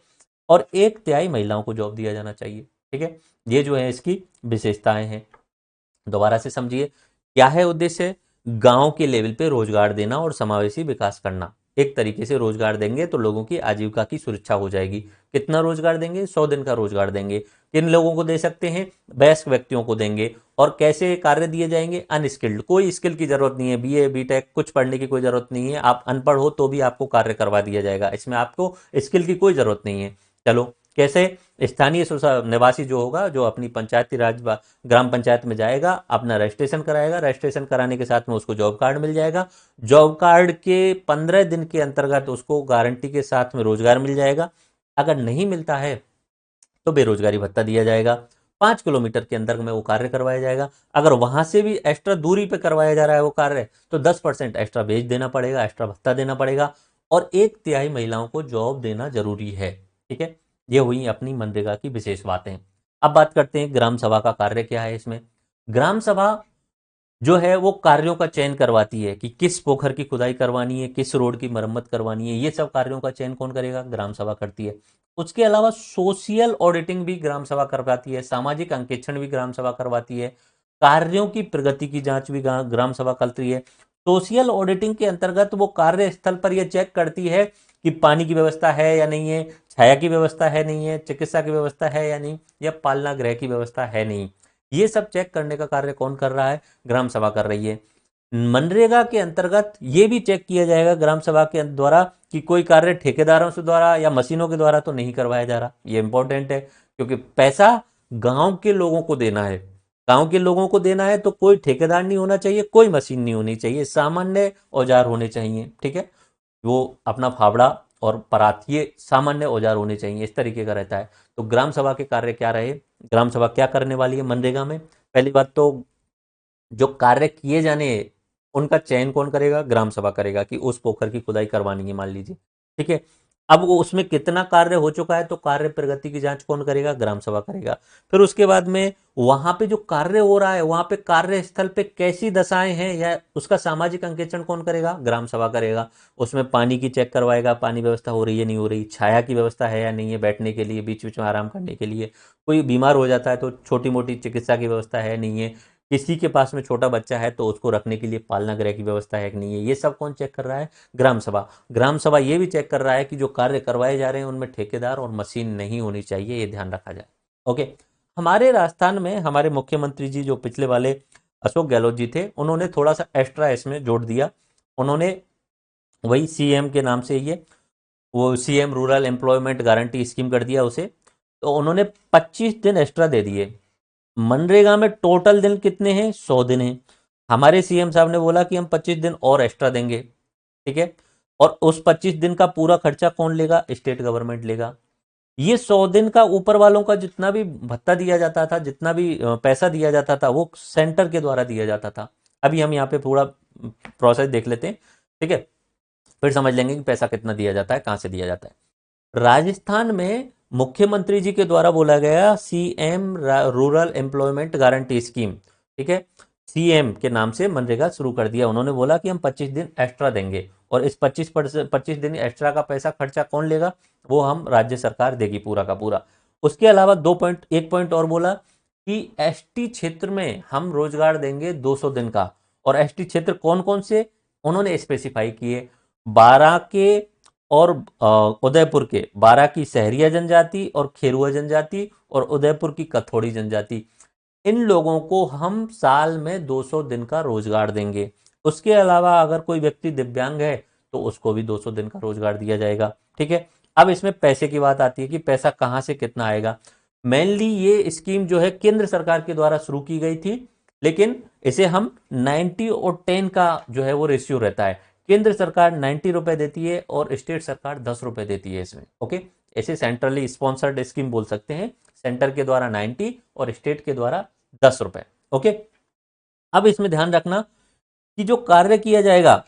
और 1/3 महिलाओं को जॉब दिया जाना चाहिए, ठीक है। ये जो है इसकी विशेषताएं हैं। दोबारा से समझिए, क्या है उद्देश्य, गांव के लेवल पे रोजगार देना और समावेशी विकास करना। एक तरीके से रोजगार देंगे तो लोगों की आजीविका की सुरक्षा हो जाएगी। कितना रोजगार देंगे, 100 दिन का रोजगार देंगे। किन लोगों को दे सकते हैं, वयस्क व्यक्तियों को देंगे। और कैसे कार्य दिए जाएंगे, अनस्किल्ड, कोई स्किल की जरूरत नहीं है, बीए बीटेक कुछ पढ़ने की कोई जरूरत नहीं है, आप अनपढ़ हो तो भी आपको कार्य करवा दिया जाएगा, इसमें आपको स्किल की कोई जरूरत नहीं है। चलो कैसे, स्थानीय निवासी जो होगा, जो अपनी पंचायती राज ग्राम पंचायत में जाएगा, अपना रजिस्ट्रेशन कराएगा, रजिस्ट्रेशन कराने के साथ में उसको जॉब कार्ड मिल जाएगा। जॉब कार्ड के 15 दिन के अंतर्गत उसको गारंटी के साथ में रोजगार मिल जाएगा। अगर नहीं मिलता है तो बेरोजगारी भत्ता दिया जाएगा। 5 किलोमीटर के अंदर में वो कार्य करवाया जाएगा। अगर वहां से भी एक्स्ट्रा दूरी पे करवाया जा रहा है वो कार्य, तो 10% एक्स्ट्रा वेज देना पड़ेगा, एक्स्ट्रा भत्ता देना पड़ेगा। और 1/3 महिलाओं को जॉब देना जरूरी है, ठीक है। ये हुई अपनी मनरेगा की विशेष बातें। अब बात करते हैं ग्राम सभा का कार्य क्या है इसमें। ग्राम सभा जो है वो कार्यों का चयन करवाती है कि किस पोखर की खुदाई करवानी है, किस रोड की मरम्मत करवानी है, ये सब कार्यों का चयन कौन करेगा, ग्राम सभा करती है। उसके अलावा सोशल ऑडिटिंग भी ग्राम सभा करवाती है, सामाजिक अंकेक्षण भी ग्राम सभा करवाती है, कार्यों की प्रगति की जांच भी ग्राम सभा करती है। सोशल ऑडिटिंग के अंतर्गत वो कार्य स्थल पर यह चेक करती है कि पानी की व्यवस्था है या नहीं है, छाया की व्यवस्था है नहीं है, चिकित्सा की व्यवस्था है या नहीं, या पालना गृह की व्यवस्था है नहीं। ये सब चेक करने का कार्य कौन कर रहा है, ग्राम सभा कर रही है। मनरेगा के अंतर्गत ये भी चेक किया जाएगा ग्राम सभा के द्वारा कि कोई कार्य ठेकेदारों से द्वारा या मशीनों के द्वारा तो नहीं करवाया जा रहा। ये इंपॉर्टेंट है, क्योंकि पैसा गांव के लोगों को देना है, गांव के लोगों को देना है, तो कोई ठेकेदार नहीं होना चाहिए, कोई मशीन नहीं होनी चाहिए, सामान्य औजार होने चाहिए, ठीक है। वो अपना फावड़ा और परात, ये सामान्य औजार होने चाहिए, इस तरीके का रहता है। तो ग्राम सभा के कार्य क्या रहे, ग्राम सभा क्या करने वाली है मनरेगा में। पहली बात तो जो कार्य किए जाने हैं उनका चयन कौन करेगा, ग्राम सभा करेगा कि उस पोखर की खुदाई करवानी है मान लीजिए, ठीक है। अब वो उसमें कितना कार्य हो चुका है तो कार्य प्रगति की जांच कौन करेगा, ग्राम सभा करेगा। फिर उसके बाद में वहां पे जो कार्य हो रहा है वहां पे कार्य स्थल पे कैसी दशाएं हैं या उसका सामाजिक अंकेक्षण कौन करेगा, ग्राम सभा करेगा। उसमें पानी की चेक करवाएगा, पानी व्यवस्था हो रही है नहीं हो रही, छाया की व्यवस्था है या नहीं है, बैठने के लिए बीच बीच में आराम करने के लिए, कोई बीमार हो जाता है तो छोटी मोटी चिकित्सा की व्यवस्था है नहीं है, किसी के पास में छोटा बच्चा है तो उसको रखने के लिए पालना गृह की व्यवस्था है कि नहीं है, ये सब कौन चेक कर रहा है, ग्राम सभा। ग्राम सभा ये भी चेक कर रहा है कि जो कार्य करवाए जा रहे हैं उनमें ठेकेदार और मशीन नहीं होनी चाहिए, ये ध्यान रखा जाए। ओके। हमारे राजस्थान में हमारे मुख्यमंत्री जी जो पिछले वाले अशोक गहलोत जी थे, उन्होंने थोड़ा सा एक्स्ट्रा इसमें जोड़ दिया। उन्होंने वही सीएम के नाम से ये वो CM rural employment guarantee scheme कर दिया उसे। तो उन्होंने 25 दिन एक्स्ट्रा दे दिए। मनरेगा में टोटल दिन कितने हैं, 100 दिन हैं। हमारे सीएम साहब ने बोला कि हम 25 दिन और एक्स्ट्रा देंगे, ठीक है। और उस 25 दिन का पूरा खर्चा कौन लेगा, स्टेट गवर्नमेंट लेगा। ये 100 दिन का ऊपर वालों का जितना भी भत्ता दिया जाता था, जितना भी पैसा दिया जाता था, वो सेंटर के द्वारा दिया जाता था। अभी हम यहाँ पे थोड़ा प्रोसेस देख लेते हैं, ठीक है, फिर समझ लेंगे कि पैसा कितना दिया जाता है, कहाँ से दिया जाता है। राजस्थान में मुख्यमंत्री जी के द्वारा बोला गया CM rural employment guarantee scheme, ठीक है, सीएम के नाम से मनरेगा शुरू कर दिया। उन्होंने बोला कि हम 25 दिन एक्स्ट्रा देंगे, और इस 25 दिन एक्स्ट्रा का पैसा खर्चा कौन लेगा, वो हम राज्य सरकार देगी पूरा का पूरा। उसके अलावा एक पॉइंट और बोला कि एसटी क्षेत्र में हम रोजगार देंगे 200 दिन का। और एसटी क्षेत्र कौन कौन से उन्होंने स्पेसिफाई किए, 12 के और उदयपुर के, 12 की सहरिया जनजाति और खेरुआ जनजाति, और उदयपुर की कथोड़ी जनजाति, इन लोगों को हम साल में 200 दिन का रोजगार देंगे। उसके अलावा अगर कोई व्यक्ति दिव्यांग है तो उसको भी 200 दिन का रोजगार दिया जाएगा, ठीक है। अब इसमें पैसे की बात आती है कि पैसा कहां से कितना आएगा। मेनली ये स्कीम जो है केंद्र सरकार के द्वारा शुरू की गई थी, लेकिन इसे हम 90 और 10 का जो है वो रेशियो रहता है। केंद्र सरकार 90 रुपए देती है और स्टेट सरकार 10 रुपए देती है इसमें, ओके। ऐसे सेंट्रली स्पॉन्सर्ड स्कीम बोल सकते हैं, सेंटर के द्वारा 90 और स्टेट के द्वारा 10 रुपए, ओके। अब इसमें ध्यान रखना कि जो कार्य किया जाएगा,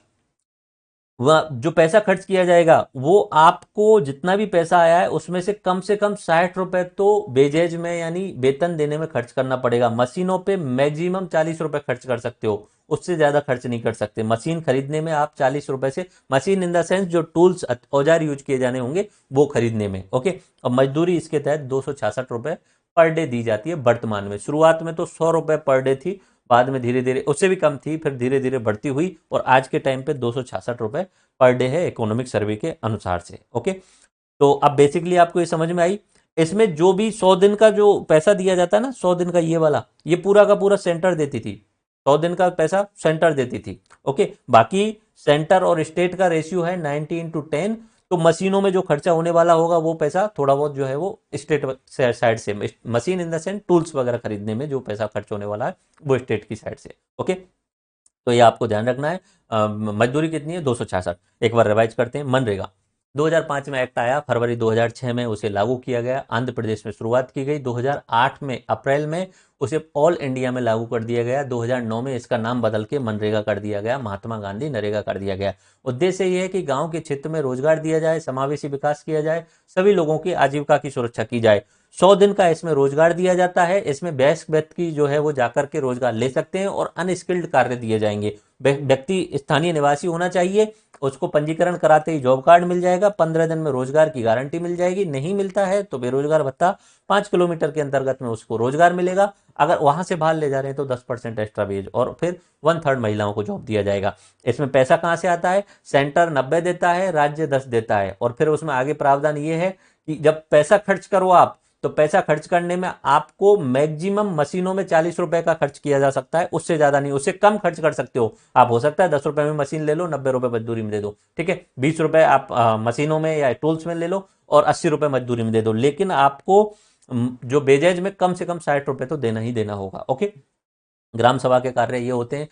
वह जो पैसा खर्च किया जाएगा, वो आपको जितना भी पैसा आया है उसमें से कम 60 रुपए तो वेजेज में यानी वेतन देने में खर्च करना पड़ेगा। मशीनों पे मैक्सिमम 40 रुपए खर्च कर सकते हो, उससे ज्यादा खर्च नहीं कर सकते। मशीन खरीदने में आप 40 रुपए से, मशीन इन द सेंस जो टूल्स औजार यूज किए जाने होंगे वो खरीदने में, ओके। और मजदूरी इसके तहत 266 रुपए पर डे दी जाती है वर्तमान में। शुरुआत में तो 100 रुपए पर डे थी, बाद में धीरे धीरे उससे भी कम थी, फिर धीरे धीरे बढ़ती हुई और आज के टाइम पे 266 रुपए पर डे है इकोनॉमिक सर्वे के अनुसार से, ओके। तो अब बेसिकली आपको ये समझ में आई। इसमें जो भी 100 दिन का जो पैसा दिया जाता है ना, 100 दिन का ये वाला, ये पूरा का पूरा सेंटर देती थी। 100 दिन का पैसा सेंटर देती थी, ओके। बाकी सेंटर और स्टेट का रेशियो है 90:10। तो मशीनों में जो खर्चा होने वाला होगा वो पैसा थोड़ा बहुत जो है वो स्टेट साइड से, machine in the sense tools वगैरह खरीदने में जो पैसा खर्च होने वाला है वो स्टेट की साइड से, ओके। तो ये आपको ध्यान रखना है। मजदूरी कितनी है, 266। एक बार रिवाइज करते हैं। मनरेगा 2005 में एक्ट आया, फरवरी 2006 में उसे लागू किया गया, आंध्र प्रदेश में शुरुआत की गई, 2008 में अप्रैल में उसे ऑल इंडिया में लागू कर दिया गया, 2009 में इसका नाम बदल के मनरेगा कर दिया गया, महात्मा गांधी नरेगा कर दिया गया। उद्देश्य ये है कि गांव के क्षेत्र में रोजगार दिया जाए, समावेशी विकास किया जाए, सभी लोगों की आजीविका की सुरक्षा की जाए। 100 दिन का इसमें रोजगार दिया जाता है। इसमें वयस्क व्यक्ति जो है वो जाकर के रोजगार ले सकते हैं और अनस्किल्ड कार्य दिए जाएंगे। व्यक्ति स्थानीय निवासी होना चाहिए, उसको पंजीकरण कराते ही जॉब कार्ड मिल जाएगा, 15 दिन में रोजगार की गारंटी मिल जाएगी, नहीं मिलता है तो बेरोजगार भत्ता 5 किलोमीटर के अंतर्गत में उसको रोजगार मिलेगा। अगर वहां से बाहर ले जा रहे हैं तो 10% एक्स्ट्रा वेज, और फिर 1/3 महिलाओं को जॉब दिया जाएगा। इसमें पैसा कहां से आता है, सेंटर 90 देता है, राज्य 10 देता है। और फिर उसमें आगे प्रावधान ये है कि जब पैसा खर्च करो आप, तो पैसा खर्च करने में आपको मैक्सिमम मशीनों में 40 रुपए का खर्च किया जा सकता है, उससे ज्यादा नहीं। उससे कम खर्च कर सकते हो आप, हो सकता है 10 रुपए में मशीन ले लो, 90 रुपए मजदूरी में दे दो, ठीक है। 20 रुपए आप मशीनों में या टूल्स में ले लो और 80 रुपए मजदूरी में दे दो, लेकिन आपको जो बेजेज में कम से कम 60 रुपए तो देना ही देना होगा, ओके। ग्राम सभा के कार्य ये होते हैं,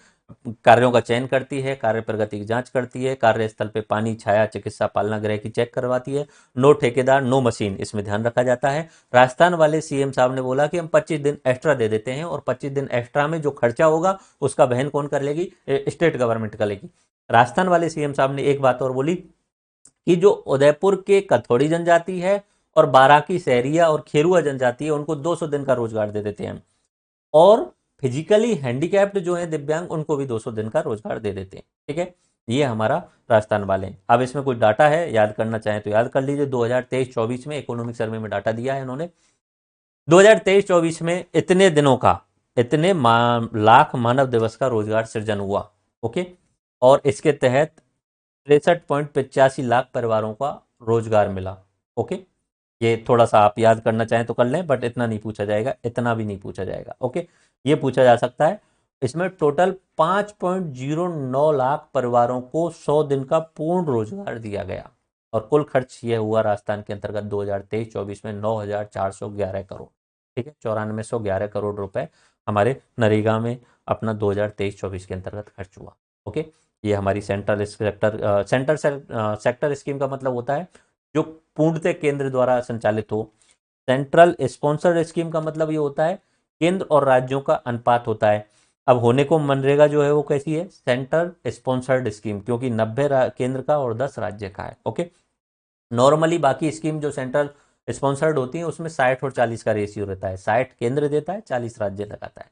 कार्यों का चयन करती है, कार्य प्रगति की जांच करती है, कार्यस्थल पे पानी, छाया, चिकित्सा, पालना गृह की चेक करवाती है। नो ठेकेदार नो मशीन, इसमें ध्यान रखा जाता है। राजस्थान वाले सीएम साहब ने बोला कि हम 25 दिन एक्स्ट्रा दे देते हैं, और 25 दिन एक्स्ट्रा में जो खर्चा होगा उसका वहन कौन कर लेगी, स्टेट गवर्नमेंट कर लेगी। राजस्थान वाले सीएम साहब ने एक बात और बोली कि जो उदयपुर के कथोड़ी जनजाति है और बारां की सहरिया और खेरुआ जनजाति है, उनको 200 दिन का रोजगार दे देते हैं। और फिजिकली हैंडीकैप्ड जो है दिव्यांग, उनको भी 200 दिन का रोजगार दे देते हैं, ठीक है। ये हमारा राजस्थान वाले हैं। अब इसमें कुछ डाटा है, याद करना चाहें तो याद कर लीजिए। 2023-24 में इकोनॉमिक सर्वे में डाटा दिया है इन्होंने। 2023-24 में इतने दिनों का, लाख मानव दिवस का रोजगार सृजन हुआ, ओके। और इसके तहत 63.85 लाख परिवारों का रोजगार मिला, ओके। ये थोड़ा सा आप याद करना चाहें तो कर लें, बट इतना नहीं पूछा जाएगा, इतना भी नहीं पूछा जाएगा, ओके। ये पूछा जा सकता है। इसमें टोटल 5.09 लाख परिवारों को 100 दिन का पूर्ण रोजगार दिया गया, और कुल खर्च ये हुआ राजस्थान के अंतर्गत 2023-24 में 9,411 करोड़, ठीक है। 9411 करोड़ रुपए हमारे नरेगा में अपना 2023-24 के अंतर्गत खर्च हुआ, ओके। ये हमारी सेंट्रल सेक्टर स्कीम का मतलब होता है जो पूर्णतः केंद्र द्वारा संचालित हो। सेंट्रल स्पॉन्सर्ड स्कीम का मतलब ये होता है केंद्र और राज्यों का अनुपात होता है। अब होने को मनरेगा जो है वो कैसी है, सेंट्रल स्पॉन्सर्ड स्कीम, क्योंकि 90 केंद्र का और 10 राज्य का है। ओके, नॉर्मली बाकी स्कीम जो सेंट्रल स्पॉन्सर्ड होती है उसमें 60 और 40 का रेशियो रहता है, 60 केंद्र देता है, 40 राज्य लगाता है।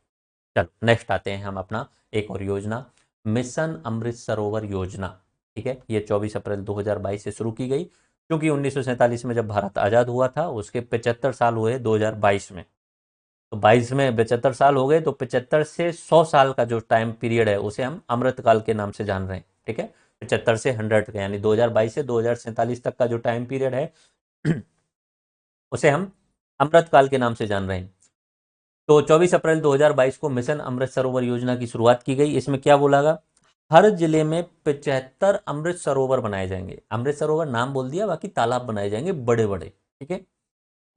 चलो नेक्स्ट आते हैं हम अपना एक और योजना, मिशन अमृत सरोवर योजना। ठीक है, ये 24 अप्रैल 2022 से शुरू की गई, क्योंकि 1947 में जब भारत आज़ाद हुआ था उसके 75 साल हुए 2022 में। तो 22 में 75 साल हो गए, तो 75 से 100 साल का जो टाइम पीरियड है उसे हम अमृतकाल के नाम से जान रहे हैं। ठीक है, 75 से 100 का यानी 2022 से 2047 तक का जो टाइम पीरियड है उसे हम अमृतकाल के नाम से जान रहे हैं। तो 24 अप्रैल 2022 को मिशन अमृत सरोवर योजना की शुरुआत की गई। इसमें क्या बोला गया, हर जिले में 75 अमृत सरोवर बनाए जाएंगे। अमृत सरोवर नाम बोल दिया, बाकी तालाब बनाए जाएंगे बड़े बड़े। ठीक है,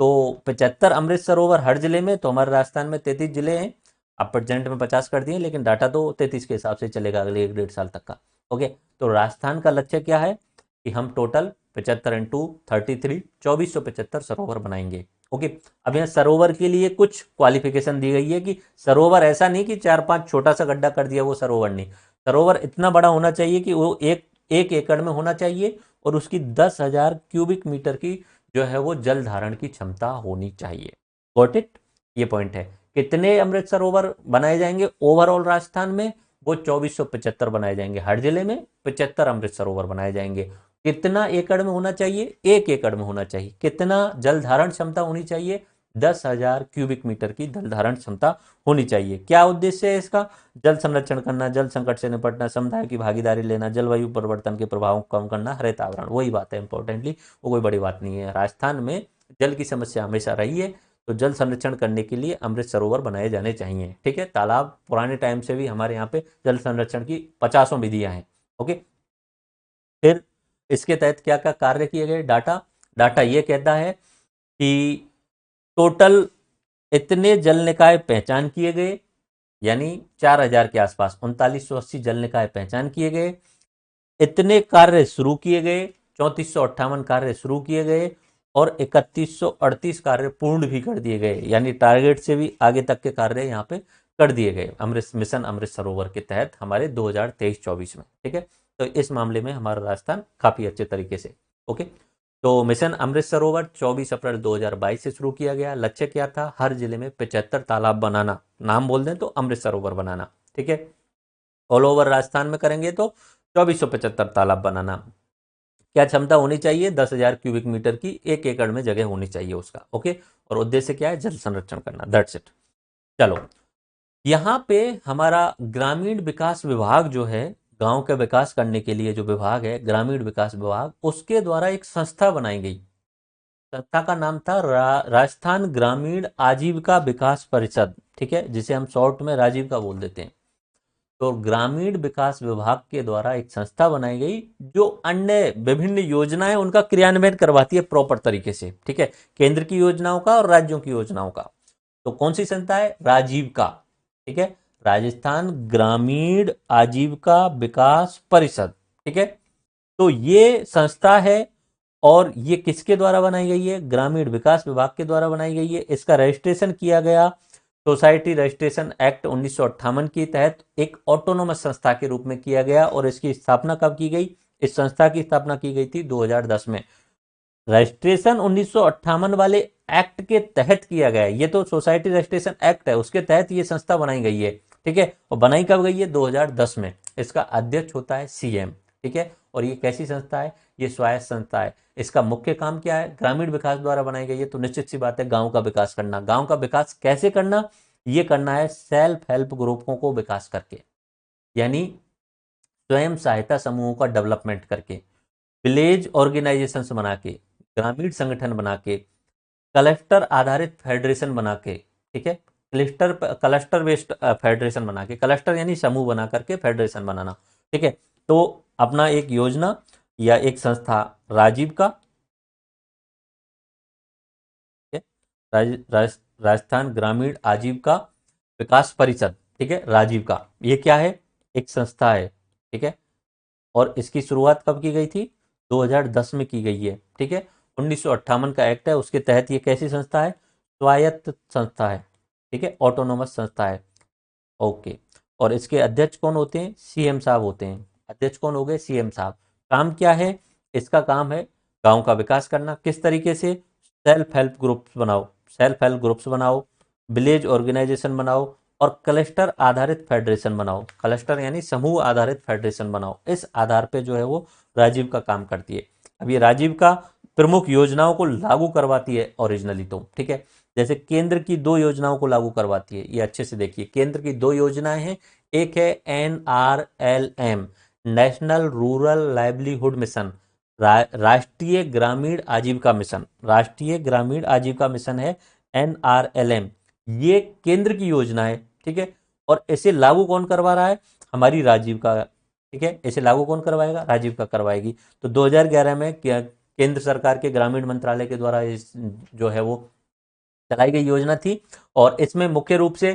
तो 75 अमृत सरोवर हर जिले में। तो हमारे राजस्थान में 33 जिले हैं, अब प्रेजेंट में 50 कर दिए, लेकिन डाटा तो 33 के हिसाब से चलेगा अगले 1 डेढ़ साल तक का। ओके, तो राजस्थान का लक्ष्य क्या है कि हम टोटल 75 इंटू 33 2475 सरोवर बनाएंगे। ओके, अब यहाँ सरोवर के लिए कुछ क्वालिफिकेशन दी गई है कि सरोवर ऐसा नहीं कि 4-5 छोटा सा गड्ढा कर दिया वो सरोवर नहीं, सरोवर इतना बड़ा होना चाहिए कि वो एक एकड़ में होना चाहिए और उसकी 10,000 क्यूबिक मीटर की जो है वो जल धारण की क्षमता होनी चाहिए। गॉट इट, ये पॉइंट है। कितने अमृत सरोवर बनाए जाएंगे ओवरऑल राजस्थान में, वो 2475 बनाए जाएंगे। हर जिले में 75 अमृत सरोवर बनाए जाएंगे। कितना एकड़ में होना चाहिए, 1 एकड़ में होना चाहिए। कितना जल धारण क्षमता होनी चाहिए, 10,000 क्यूबिक मीटर की जल धारण क्षमता होनी चाहिए। क्या उद्देश्य है इसका, जल संरक्षण करना, जल संकट से निपटना, समुदाय की भागीदारी लेना, जलवायु परिवर्तन के प्रभावों को कम करना, हरित आवरण, वही बात है इंपॉर्टेंटली, वो कोई बड़ी बात नहीं है। राजस्थान में जल की समस्या हमेशा रही है, तो जल संरक्षण करने के लिए अमृत सरोवर बनाए जाने चाहिए। ठीक है, तालाब पुराने टाइम से भी हमारे यहाँ पे जल संरक्षण की 50 विधियां हैं। ओके, फिर इसके तहत क्या क्या कार्य किए गए, डाटा डाटा ये कहता है कि टोटल इतने जल निकाय पहचान किए गए, यानी 4,000 के आसपास 3980 जल निकाय पहचान किए गए। इतने कार्य शुरू किए गए, 3458 कार्य शुरू किए गए और 3138 कार्य पूर्ण भी कर दिए गए, यानी टारगेट से भी आगे तक के कार्य यहाँ पे कर दिए गए अमृत मिशन अमृत सरोवर के तहत हमारे 2023-24 में। ठीक है, तो इस मामले में हमारा राजस्थान काफी अच्छे तरीके से। ओके, तो मिशन अमृत सरोवर 24 अप्रैल 2022 से शुरू किया गया। लक्ष्य क्या था, हर जिले में 75 तालाब बनाना, नाम बोल दें तो अमृत सरोवर बनाना। ठीक है, ऑल ओवर राजस्थान में करेंगे तो 2475 तालाब बनाना। क्या क्षमता होनी चाहिए, 10,000 क्यूबिक मीटर की 1 एकड़ में जगह होनी चाहिए उसका। ओके, और उद्देश्य क्या है, जल संरक्षण करना, दैट्स इट। चलो, यहाँ पे हमारा ग्रामीण विकास विभाग जो है, गांव के विकास करने के लिए जो विभाग है ग्रामीण विकास विभाग, उसके द्वारा एक संस्था बनाई गई। संस्था का नाम था राजस्थान ग्रामीण आजीविका विकास परिषद। ठीक है, जिसे हम शॉर्ट में राजीविका बोल देते हैं। तो ग्रामीण विकास विभाग के द्वारा एक संस्था बनाई गई जो अन्य विभिन्न योजनाएं उनका क्रियान्वयन करवाती है प्रॉपर तरीके से। ठीक है, केंद्र की योजनाओं का और राज्यों की योजनाओं का। तो कौन सी संस्था है, राजीविका। ठीक है, राजस्थान ग्रामीण आजीविका विकास परिषद। ठीक है, तो ये संस्था है और ये किसके द्वारा बनाई गई है, ग्रामीण विकास विभाग के द्वारा बनाई गई है। इसका रजिस्ट्रेशन किया गया सोसाइटी रजिस्ट्रेशन एक्ट 1958 के तहत एक ऑटोनोमस संस्था के रूप में किया गया। और इसकी स्थापना कब की गई, इस संस्था की स्थापना की गई थी 2010 में। रजिस्ट्रेशन 1958 वाले एक्ट के तहत किया गया है, ये तो सोसाइटी रजिस्ट्रेशन एक्ट है, उसके तहत ये संस्था बनाई गई है। ठीक है, और बनाई कब गई है, 2010 में। इसका अध्यक्ष होता है सीएम। ठीक है, और ये कैसी संस्था है, ये स्वायत्त संस्था है। इसका मुख्य काम क्या है, ग्रामीण विकास द्वारा बनाई गई है, तो निश्चित सी बात है गांव का विकास करना। गांव का विकास कैसे करना, ये करना है सेल्फ हेल्प ग्रुपों को विकास करके, यानी स्वयं सहायता समूहों का डेवलपमेंट करके, विलेज ऑर्गेनाइजेशन बना के, ग्रामीण संगठन बना के, क्लस्टर आधारित फेडरेशन बना के। ठीक है, क्लस्टर बेस्ड फेडरेशन बना के, क्लस्टर यानी समूह बना करके फेडरेशन बनाना। ठीक है, तो अपना एक योजना या एक संस्था राजीव का, राजस्थान ग्रामीण आजीविका विकास परिषद। ठीक है, राजीव का ये क्या है, एक संस्था है। ठीक है, और इसकी शुरुआत कब की गई थी, 2010 में की गई है, ठीक है। 1958 का एक्ट है, उसके तहत ये कैसी संस्था है? स्वायत्त संस्था है, ठीक है, ऑटोनोमस संस्था है। ओके। और इसके अध्यक्ष कौन होते हैं? सीएम साहब होते हैं। अध्यक्ष कौन हो गए? सीएम साहब। काम क्या है इसका? काम है गांव का विकास करना। किस तरीके से? सेल्फ हेल्प ग्रुप्स बनाओ, सेल्फ हेल्प ग्रुप्स बनाओ, विलेज ऑर्गेनाइजेशन बनाओ और क्लस्टर आधारित फेडरेशन बनाओ। क्लस्टर यानी समूह आधारित फेडरेशन बनाओ। इस आधार पे जो है वो राजीव का काम करती है। अब ये राजीव का प्रमुख योजनाओं को लागू करवाती है ओरिजिनली तो, ठीक है। जैसे केंद्र की 2 योजनाओं को लागू करवाती है, ये अच्छे से देखिए। केंद्र की 2 योजनाएं हैं, एक है NRLM, national rural livelihood mission, राष्ट्रीय ग्रामीण आजीविका मिशन। राष्ट्रीय ग्रामीण आजीविका मिशन है NRLM, ये केंद्र की योजना है, ठीक है। और इसे लागू कौन करवा रहा है? हमारी राजीव का, ठीक है। इसे लागू कौन करवाएगा? राजीव का करवाएगी। तो 2011 में केंद्र सरकार के ग्रामीण मंत्रालय के द्वारा इस जो है वो चलाई गई योजना थी। और इसमें मुख्य रूप से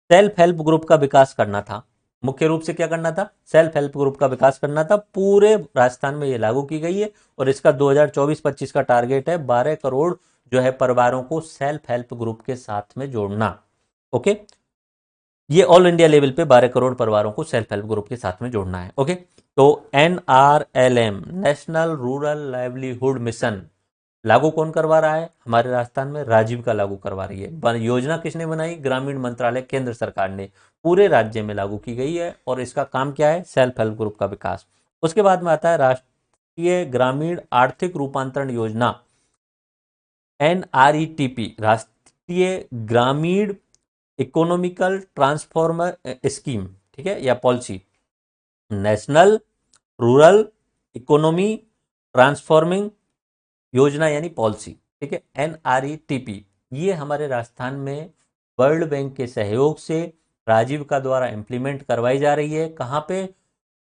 सेल्फ हेल्प ग्रुप का विकास करना था। मुख्य रूप से क्या करना था? सेल्फ हेल्प ग्रुप का विकास करना था। पूरे राजस्थान में ये लागू की गई है और इसका 2024-25 का टारगेट है 12 करोड़ जो है परिवारों को सेल्फ हेल्प ग्रुप के साथ में जोड़ना। ओके, ये ऑल इंडिया लेवल पे 12 करोड़ परिवारों को सेल्फ हेल्प ग्रुप के साथ में जोड़ना है। ओके, तो NRLM, national rural livelihood mission, लागू कौन करवा रहा है? हमारे राजस्थान में राजीव का लागू करवा रही है। योजना किसने बनाई? ग्रामीण मंत्रालय, केंद्र सरकार ने। पूरे राज्य में लागू की गई है और इसका काम क्या है? सेल्फ हेल्प ग्रुप का विकास। उसके बाद में आता है राष्ट्रीय ग्रामीण आर्थिक रूपांतरण योजना, NRETP, राष्ट्रीय ग्रामीण इकोनॉमिकल ट्रांसफॉर्मर स्कीम, ठीक है, या policy. National rural economy transforming योजना यानी पॉलिसी, ठीक है, NRETP। ये हमारे राजस्थान में वर्ल्ड बैंक के सहयोग से राजीव का द्वारा इंप्लीमेंट करवाई जा रही है। कहाँ पे?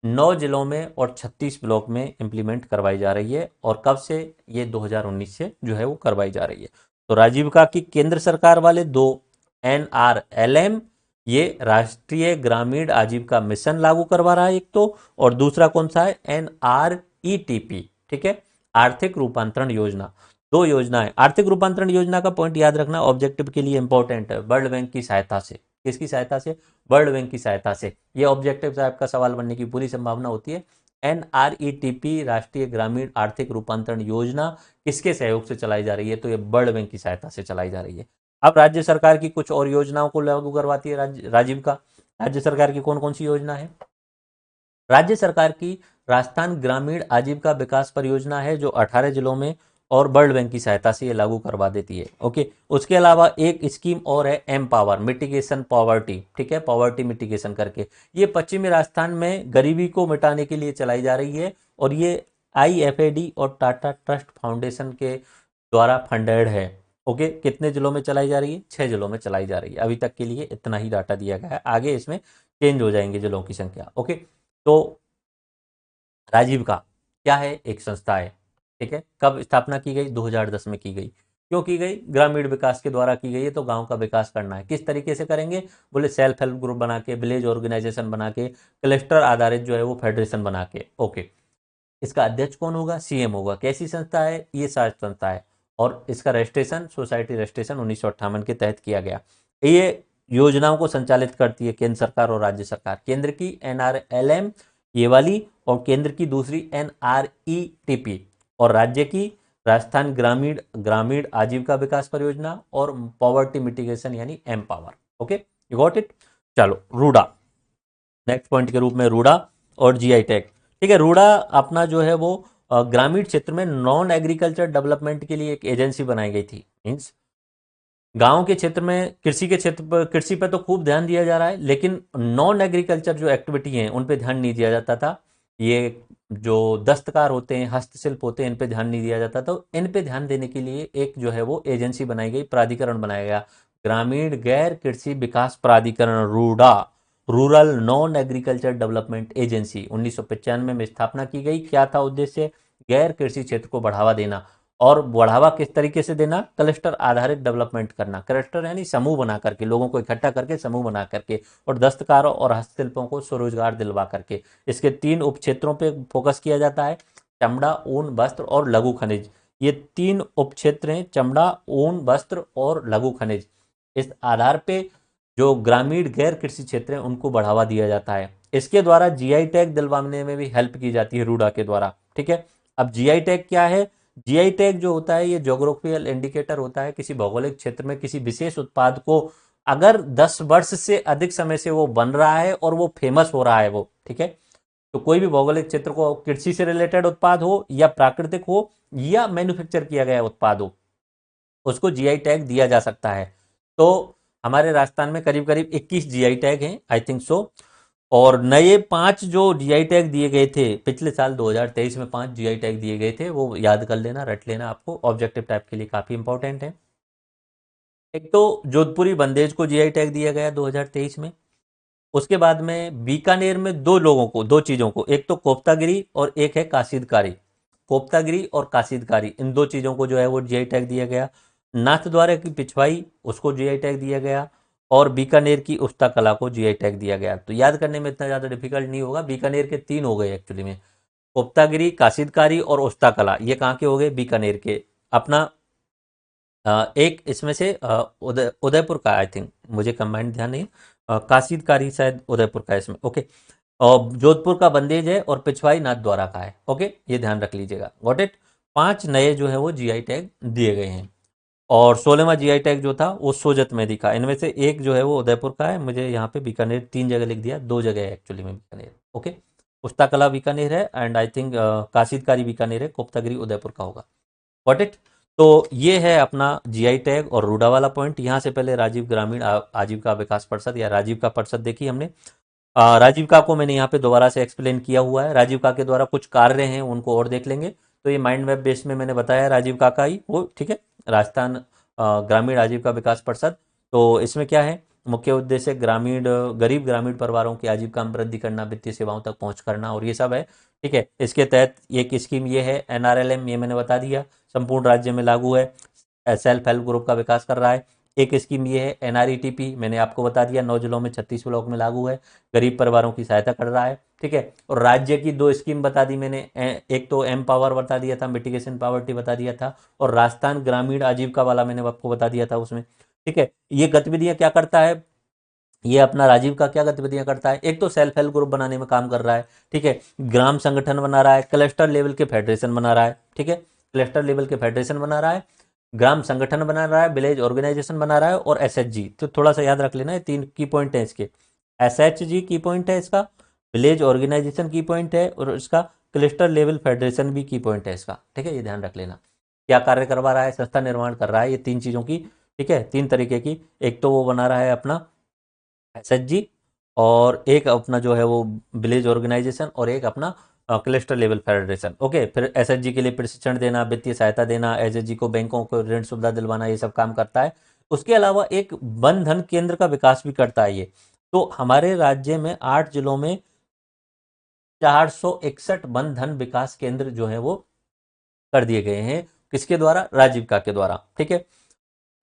9 जिलों में और 36 ब्लॉक में इंप्लीमेंट करवाई जा रही है। और कब से? ये 2019 से जो है वो करवाई जा रही है। तो राजीव का की केंद्र सरकार वाले 2, NRLM, ये राष्ट्रीय ग्रामीण आजीविका मिशन लागू करवा रहा है एक तो, और दूसरा कौन सा है? NRETP, ठीक है, आर्थिक रूपांतरण योजना। 2 योजनाएं। आर्थिक रूपांतरण योजना का पॉइंट याद रखना, ऑब्जेक्टिव के लिए इंपॉर्टेंट है। वर्ल्ड बैंक की सहायता से। किसकी सहायता से? वर्ल्ड बैंक की सहायता से। ये ऑब्जेक्टिव से आपका सवाल बनने की पूरी संभावना होती है। NRETP, राष्ट्रीय ग्रामीण आर्थिक रूपांतरण योजना, किसके सहयोग से चलाई जा रही है? तो ये वर्ल्ड बैंक की सहायता से चलाई जा रही है। अब राज्य सरकार की कुछ और योजनाओं को लागू करवाती है राजीव का। राज्य सरकार की कौन कौन सी योजना है? राज्य सरकार की राजस्थान ग्रामीण आजीविका विकास परियोजना है, जो 18 जिलों में और वर्ल्ड बैंक की सहायता से ये लागू करवा देती है। ओके, उसके अलावा एक स्कीम और है एम पावर, मिटिगेशन पॉवर्टी, ठीक है, पॉवर्टी मिटिगेशन करके। ये पश्चिमी राजस्थान में गरीबी को मिटाने के लिए चलाई जा रही है और ये IFAD और टाटा ट्रस्ट फाउंडेशन के द्वारा फंडेड है। ओके, कितने जिलों में चलाई जा रही है? 6 जिलों में चलाई जा रही है। अभी तक के लिए इतना ही डाटा दिया गया है, आगे इसमें चेंज हो जाएंगे जिलों की संख्या। ओके, तो राजीव का क्या है? एक संस्था है, ठीक है। कब स्थापना की गई? 2010 में की गई। क्यों की गई? ग्रामीण विकास के द्वारा की गई है, तो गांव का विकास करना है। किस तरीके से करेंगे? बोले सेल्फ हेल्प ग्रुप बना के, विलेज ऑर्गेनाइजेशन बना के, क्लस्टर आधारित जो है वो फेडरेशन बना के। ओके, इसका अध्यक्ष कौन होगा? सीएम होगा। कैसी संस्था है? ये शासक संस्था है और इसका रजिस्ट्रेशन सोसाइटी रजिस्ट्रेशन 1958 के तहत किया गया। ये योजनाओं को संचालित करती है केंद्र सरकार और राज्य सरकार। केंद्र की NRLM ये वाली, और केंद्र की दूसरी NRETP, और राज्य की राजस्थान ग्रामीण ग्रामीण आजीविका विकास परियोजना और पॉवर्टी मिटिगेशन यानी M power. Okay, you got it. चलो, रूडा नेक्स्ट पॉइंट के रूप में, रूडा और GI टैग, ठीक है। रूडा अपना जो है वो ग्रामीण क्षेत्र में नॉन एग्रीकल्चर डेवलपमेंट के लिए एक एजेंसी बनाई गई थी। मीन्स गांव के क्षेत्र में कृषि के क्षेत्र पर, कृषि पर तो खूब ध्यान दिया जा रहा है, लेकिन नॉन एग्रीकल्चर जो एक्टिविटी हैं उन पे ध्यान नहीं दिया जाता था। ये जो दस्तकार होते हैं, हस्तशिल्प होते हैं, इन पे ध्यान नहीं दिया जाता। तो इन पे ध्यान देने के लिए एक जो है वो एजेंसी बनाई गई, प्राधिकरण बनाया गया, ग्रामीण गैर कृषि विकास प्राधिकरण, RUDA, rural non agriculture development agency. 1995 में स्थापना की गई। क्या था उद्देश्य? गैर कृषि क्षेत्र को बढ़ावा देना। और बढ़ावा किस तरीके से देना? क्लस्टर आधारित डेवलपमेंट करना। क्लस्टर यानी समूह बना करके, लोगों को इकट्ठा करके, समूह बना करके, और दस्तकारों और हस्तशिल्पों को स्वरोजगार दिलवा करके। इसके 3 उप क्षेत्रों पे फोकस किया जाता है। चमड़ा, ऊन, वस्त्र और लघु खनिज। ये 3 उपक्षेत्र हैं, चमड़ा, ऊन, वस्त्र और लघु खनिज। इस आधार पे जो ग्रामीण गैर कृषि क्षेत्र हैं उनको बढ़ावा दिया जाता है। इसके द्वारा जीआई टैग दिलवाने में भी हेल्प की जाती है रूडा के द्वारा। ठीक है, अब जीआई टैग क्या है? जीआई टैग जो होता है ये ज्योग्राफिकल इंडिकेटर होता है किसी भौगोलिक क्षेत्र में किसी विशेष उत्पाद को, अगर 10 वर्ष से अधिक समय से वो बन रहा है और वो फेमस हो रहा है वो, ठीक है, तो कोई भी भौगोलिक क्षेत्र को कृषि से रिलेटेड उत्पाद हो या प्राकृतिक हो या मैन्युफैक्चर किया गया उत्पाद हो, उसको जीआई टैग दिया जा सकता है। तो हमारे राजस्थान में करीब करीब 21 जीआई टैग हैं, आई थिंक सो। और नए 5 जो जीआई टैग दिए गए थे पिछले साल 2023 में, 5 जीआई टैग दिए गए थे, वो याद कर लेना, रट लेना, आपको ऑब्जेक्टिव टाइप के लिए काफी इंपॉर्टेंट है। एक तो जोधपुरी बंदेज को जीआई टैग दिया गया 2023 में। उसके बाद में बीकानेर में 2 लोगों को, 2 चीजों को, एक तो कोफ्तागिरी और एक है काशिदकारी। कोफ्तागिरी और काशिदकारी, इन 2 चीजों को जो है वो जीआई टैग दिया गया। नाथद्वारा की पिछवाई, उसको जीआई टैग दिया गया। और बीकानेर की उस्ता कला को जीआई टैग दिया गया। तो याद करने में इतना ज्यादा डिफिकल्ट नहीं होगा, बीकानेर के 3 हो गए एक्चुअली में, कोफ्तागिरी, काशिदकारी और उस्ता कला। ये कहाँ के हो गए? बीकानेर के। अपना एक इसमें से उदयपुर का, आई थिंक, मुझे कंबाइंड ध्यान नहीं, काशिदकारी शायद उदयपुर का है इसमें। ओके, और जोधपुर का बंदेज है और पिछवाई नाथ द्वारा का है। ओके, ये ध्यान रख लीजिएगा। Got it. 5 नए जो है वो जीआई टैग दिए गए हैं। और 16वां जीआई टैग जो था वो सोजत में दिखा। इनमें से एक जो है वो उदयपुर का है, मुझे यहाँ पे बीकानेर 3 जगह लिख दिया, 2 जगह है एक्चुअली में बीकानेर। ओके, पुस्तकला बीकानेर है एंड आई थिंक काशिदकारी बीकानेर है, कोप्तागिरी उदयपुर का होगा। Got it. तो ये है अपना जीआई टैग और रूडा वाला पॉइंट। यहाँ से पहले राजीव ग्रामीण आजीविका विकास परिषद या राजीव का परिषद देखी हमने। राजीविका को मैंने यहाँ पे दोबारा से एक्सप्लेन किया हुआ है। राजीविका के द्वारा कुछ कार्य हैं उनको और देख लेंगे। तो ये माइंड मैप बेस में मैंने बताया राजीविका का ही वो, ठीक है, राजस्थान ग्रामीण आजीविका विकास परिषद। तो इसमें क्या है? मुख्य उद्देश्य ग्रामीण गरीब ग्रामीण परिवारों की आजीविका में वृद्धि करना, वित्तीय सेवाओं तक पहुंच करना और ये सब है। ठीक है, इसके तहत एक स्कीम ये है एनआरएलएम, ये मैंने बता दिया, संपूर्ण राज्य में लागू है, सेल्फ हेल्प ग्रुप का विकास कर रहा है। एक स्कीम ये है एनआरईटीपी, मैंने आपको बता दिया 9 जिलों में 36 ब्लॉक में लागू है, गरीब परिवारों की सहायता कर रहा है। ठीक है, और राज्य की 2 स्कीम बता दी मैंने, एक तो एम पावर बता दिया था, मिटिगेशन पावर्टी बता दिया था, और राजस्थान ग्रामीण आजीविका वाला मैंने आपको बता दिया था उसमें। ठीक है, ये गतिविधियां क्या करता है, ये अपना राजीव का क्या गतिविधियां करता है? एक तो सेल्फ हेल्प ग्रुप बनाने में काम कर रहा है, ठीक है, ग्राम संगठन बना रहा है, क्लस्टर लेवल के फेडरेशन बना रहा है, ठीक है, क्लस्टर लेवल के फेडरेशन बना रहा है, ग्राम संगठन बना रहा है, विलेज ऑर्गेनाइजेशन बना रहा है, और एसएचजी। तो थोड़ा सा याद रख लेना, ये 3 की पॉइंट है इसके। एसएचजी की पॉइंट है इसका, विलेज ऑर्गेनाइजेशन की पॉइंट है, और इसका क्लस्टर लेवल फेडरेशन भी की पॉइंट है इसका। ठीक है, ये ध्यान रख लेना। क्या कार्य करवा रहा है? संस्था निर्माण कर रहा है, ये 3 चीजों की। ठीक है, 3 तरीके की। एक तो वो बना रहा है अपना एसएचजी, और एक अपना जो है वो विलेज ऑर्गेनाइजेशन, और एक अपना क्लस्टर लेवल फेडरेशन। ओके, फिर एसएचजी के लिए प्रशिक्षण देना, वित्तीय सहायता देना, एसएचजी को बैंकों को ऋण सुविधा दिलवाना, ये सब काम करता है। उसके अलावा एक वन धन केंद्र का विकास भी करता है ये। तो हमारे राज्य में 8 जिलों में 461 वन धन विकास केंद्र जो है वो कर दिए गए हैं। किसके द्वारा? राजीविका के द्वारा। ठीक है,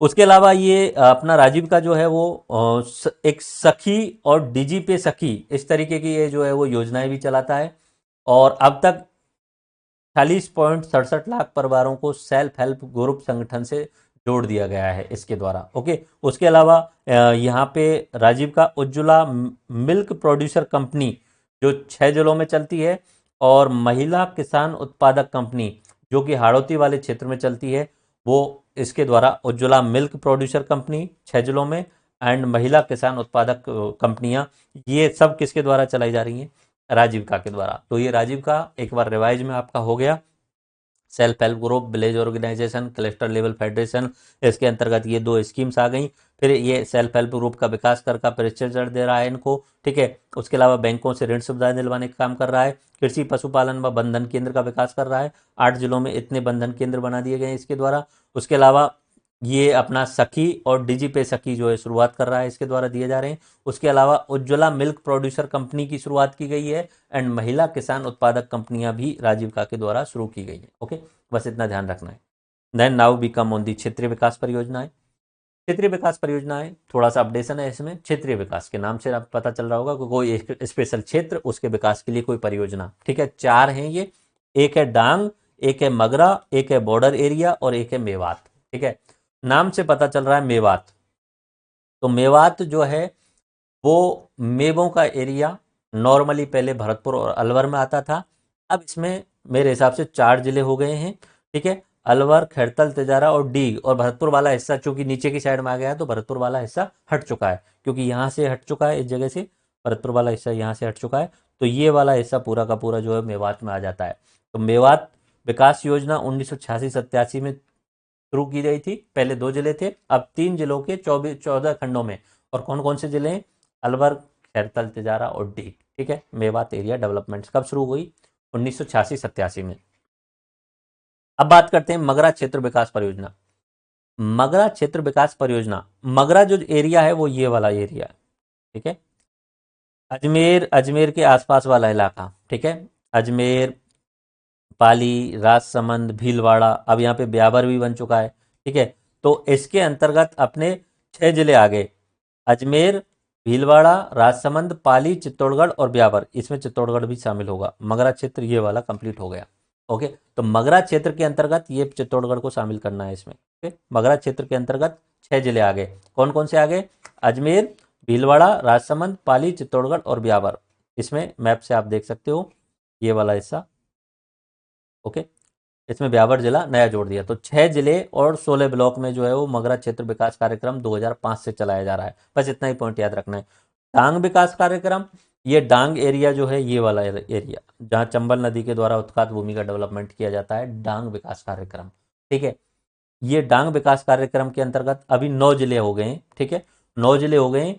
उसके अलावा ये अपना राजीव का जो है वो एक सखी और डीजी पे सखी, इस तरीके की ये जो है वो योजनाएं भी चलाता है। और अब तक 40.67 लाख परिवारों को सेल्फ हेल्प ग्रुप संगठन से जोड़ दिया गया है इसके द्वारा। ओके, उसके अलावा यहाँ पे राजीव का उज्ज्वला मिल्क प्रोड्यूसर कंपनी जो 6 जिलों में चलती है, और महिला किसान उत्पादक कंपनी जो कि हाड़ौती वाले क्षेत्र में चलती है, वो इसके द्वारा उज्ज्वला मिल्क प्रोड्यूसर कंपनी 6 जिलों में, एंड महिला किसान उत्पादक कंपनियां, ये सब किसके द्वारा चलाई जा रही हैं? राजीविका के द्वारा। तो ये राजीविका एक बार रिवाइज में आपका हो गया। Self help group, village organization, cluster level federation, इसके अंतर्गत ये 2 स्कीम्स आ गई। फिर ये सेल्फ हेल्प ग्रुप का विकास कर का प्रशिक्षण दे रहा है इनको। ठीक है, उसके अलावा बैंकों से ऋण सुविधाएं दिलवाने का काम कर रहा है, कृषि पशुपालन व बंधन केंद्र का विकास कर रहा है। 8 जिलों में इतने बंधन केंद्र बना दिए गए हैं इसके द्वारा। उसके अलावा ये अपना सखी और डीजी पे सखी जो है शुरुआत कर रहा है, इसके द्वारा दिए जा रहे हैं। उसके अलावा उज्ज्वला मिल्क प्रोड्यूसर कंपनी की शुरुआत की गई है, एंड महिला किसान उत्पादक कंपनियां भी राजीविका के द्वारा शुरू की गई है। ओके, बस इतना ध्यान रखना है। Then now we come on the क्षेत्रीय विकास परियोजनाएं। क्षेत्रीय विकास परियोजनाएं थोड़ा सा अपडेशन है इसमें। क्षेत्रीय विकास के नाम से आप पता चल रहा होगा कि कोई एक स्पेशल क्षेत्र, उसके विकास के लिए कोई परियोजना। ठीक है, 4 हैं ये। एक है डांग, एक है मगरा, एक है बॉर्डर एरिया और एक है मेवात। ठीक है, नाम से पता चल रहा है मेवात। तो मेवात जो है वो मेवों का एरिया नॉर्मली पहले भरतपुर और अलवर में आता था। अब इसमें मेरे हिसाब से 4 जिले हो गए हैं। ठीक है, अलवर, खैरतल, तिजारा और डीग, और भरतपुर वाला हिस्सा चूंकि नीचे की साइड में आ गया है तो भरतपुर वाला हिस्सा हट चुका है, क्योंकि यहाँ से हट चुका है, इस जगह से भरतपुर वाला हिस्सा यहाँ से हट चुका है। तो ये वाला हिस्सा पूरा का पूरा जो है मेवात में आ जाता है। तो मेवात विकास योजना 1986-87 में शुरू की गई थी। पहले 2 जिले थे, अब 3 जिलों के 14 खंडों में। और कौन कौन से जिले हैं? अलवर, खैरतल, तिजारा और डीग। ठीक है, मेवात एरिया डेवलपमेंट कब शुरू हुई? 1986-87 में। अब बात करते हैं मगरा क्षेत्र विकास परियोजना। मगरा क्षेत्र विकास परियोजना, मगरा जो एरिया है वो ये वाला एरिया है। ठीक है, अजमेर, अजमेर के आसपास वाला इलाका। ठीक है, अजमेर, पाली, राजसमंद, भीलवाड़ा, अब यहाँ पे ब्यावर भी बन चुका है। ठीक है, तो इसके अंतर्गत अपने 6 जिले आ गए, अजमेर, भीलवाड़ा, राजसमंद, पाली, चित्तौड़गढ़ और ब्यावर। इसमें चित्तौड़गढ़ भी शामिल होगा। मगरा क्षेत्र ये वाला कंप्लीट हो गया। ओके, तो मगरा क्षेत्र के अंतर्गत ये चित्तौड़गढ़ को शामिल करना है इसमें। ओके, मगरा क्षेत्र के अंतर्गत 6 जिले आ गए। कौन कौन से आ गए? अजमेर, भीलवाड़ा, राजसमंद, पाली, चित्तौड़गढ़ और ब्यावर। इसमें मैप से आप देख सकते हो ये वाला हिस्सा। ओके, इसमें ब्यावर जिला नया जोड़ दिया। तो 6 जिले और 16 ब्लॉक में जो है वो मगरा क्षेत्र विकास कार्यक्रम 2005 से चलाया जा रहा है। बस इतना ही पॉइंट याद रखना है। डांग विकास कार्यक्रम, ये डांग एरिया जो है ये वाला एरिया जहाँ चंबल नदी के द्वारा उत्खात भूमि का डेवलपमेंट किया जाता है, डांग विकास कार्यक्रम। ठीक है, ये डांग विकास कार्यक्रम के अंतर्गत अभी 9 जिले हो गए हैं। ठीक है, 9 जिले हो गए हैं।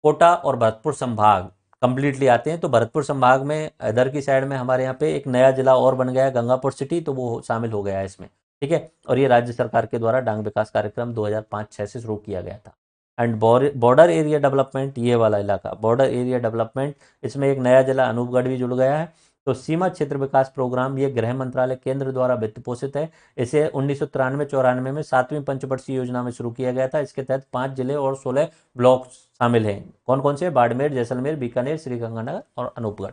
कोटा और भरतपुर संभाग कंप्लीटली आते हैं। तो भरतपुर संभाग में इधर की साइड में हमारे यहाँ पे एक नया जिला और बन गया है, गंगापुर सिटी, तो वो शामिल हो गया है इसमें। ठीक है, और ये राज्य सरकार के द्वारा डांग विकास कार्यक्रम 2005-06 से शुरू किया गया था। एंड बॉर्डर एरिया डेवलपमेंट, ये वाला इलाका बॉर्डर एरिया डेवलपमेंट, इसमें एक नया जिला अनूपगढ़ भी जुड़ गया है। तो सीमा क्षेत्र विकास प्रोग्राम ये गृह मंत्रालय केंद्र द्वारा वित्त पोषित है। इसे 1993-94 में 7वीं पंचवर्षीय योजना में शुरू किया गया था। इसके तहत 5 जिले और 16 ब्लॉक शामिल हैं। कौन कौन से? बाड़मेर, जैसलमेर, बीकानेर, श्रीगंगानगर और अनूपगढ़।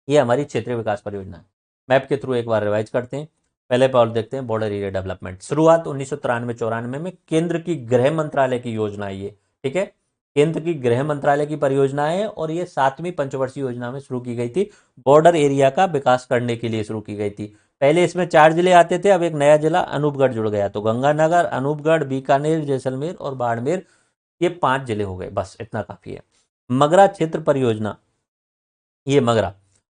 ये हमारी क्षेत्रीय विकास परियोजना है। मैप के थ्रू एक बार रिवाइज करते हैं। पहले पर देखते हैं बॉर्डर एरिया डेवलपमेंट। शुरुआत 1993-94 में केंद्र की गृह मंत्रालय की योजना है ये। ठीक है, केंद्र की गृह मंत्रालय की परियोजना है और ये 7वीं पंचवर्षीय योजना में शुरू की गई थी। बॉर्डर एरिया का विकास करने के लिए शुरू की गई थी। पहले इसमें 4 जिले आते थे, अब एक नया जिला अनूपगढ़ जुड़ गया। तो गंगानगर, अनूपगढ़, बीकानेर, जैसलमेर और बाड़मेर, ये 5 जिले हो गए। बस इतना काफी है। मगरा क्षेत्र परियोजना, ये मगरा,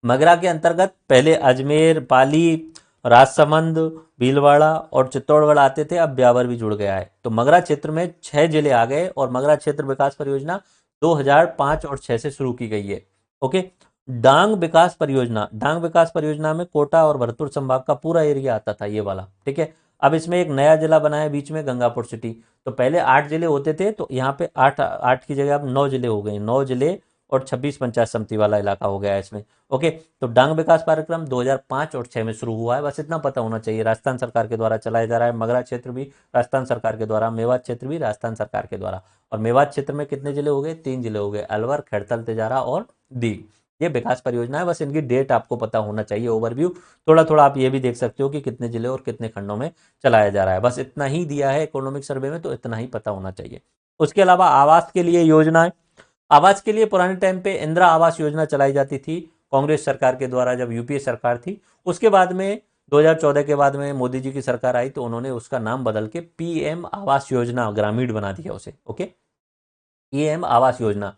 मगरा के अंतर्गत पहले अजमेर, पाली, राजसमंद, भीलवाड़ा और चित्तौड़गढ़ आते थे, अब ब्यावर भी जुड़ गया है। तो मगरा क्षेत्र में 6 जिले आ गए और मगरा क्षेत्र विकास परियोजना 2005 और 6 से शुरू की गई है। ओके, डांग विकास परियोजना, डांग विकास परियोजना में कोटा और भरतपुर संभाग का पूरा एरिया आता था ये वाला। ठीक है, अब इसमें एक नया जिला बना है बीच में, गंगापुर सिटी। तो पहले 8 जिले होते थे, तो यहाँ पे 8 की जगह अब 9 जिले हो गए। 9 जिले और 26 पंचायत समिति वाला इलाका हो गया है इसमें। ओके, तो डांग विकास कार्यक्रम 2005 और 6 में शुरू हुआ है। बस इतना पता होना चाहिए। राजस्थान सरकार के द्वारा चलाया जा रहा है। मगरा क्षेत्र भी राजस्थान सरकार के द्वारा, मेवात क्षेत्र भी राजस्थान सरकार के द्वारा। और मेवात क्षेत्र में कितने जिले हो गए? 3 जिले हो गए, अलवर, खैरतल, तिजारा और दीग। ये विकास परियोजना है। बस इनकी डेट आपको पता होना चाहिए, ओवरव्यू। थोड़ा थोड़ा आप ये भी देख सकते हो कि कितने जिले और कितने खंडों में चलाया जा रहा है। बस इतना ही दिया है इकोनॉमिक सर्वे में, तो इतना ही पता होना चाहिए। उसके अलावा आवास के लिए योजनाएं, आवास के लिए पुराने टाइम पे इंदिरा आवास योजना चलाई जाती थी कांग्रेस सरकार के द्वारा, जब यूपीए सरकार थी। उसके बाद में 2014 के बाद में मोदी जी की सरकार आई तो उन्होंने उसका नाम बदल के पीएम आवास योजना ग्रामीण बना दिया उसे। ओके, पीएम आवास योजना,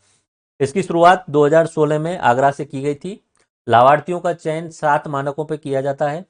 इसकी शुरुआत 2016 में आगरा से की गई थी। लाभार्थियों का चयन 7 मानकों पर किया जाता है।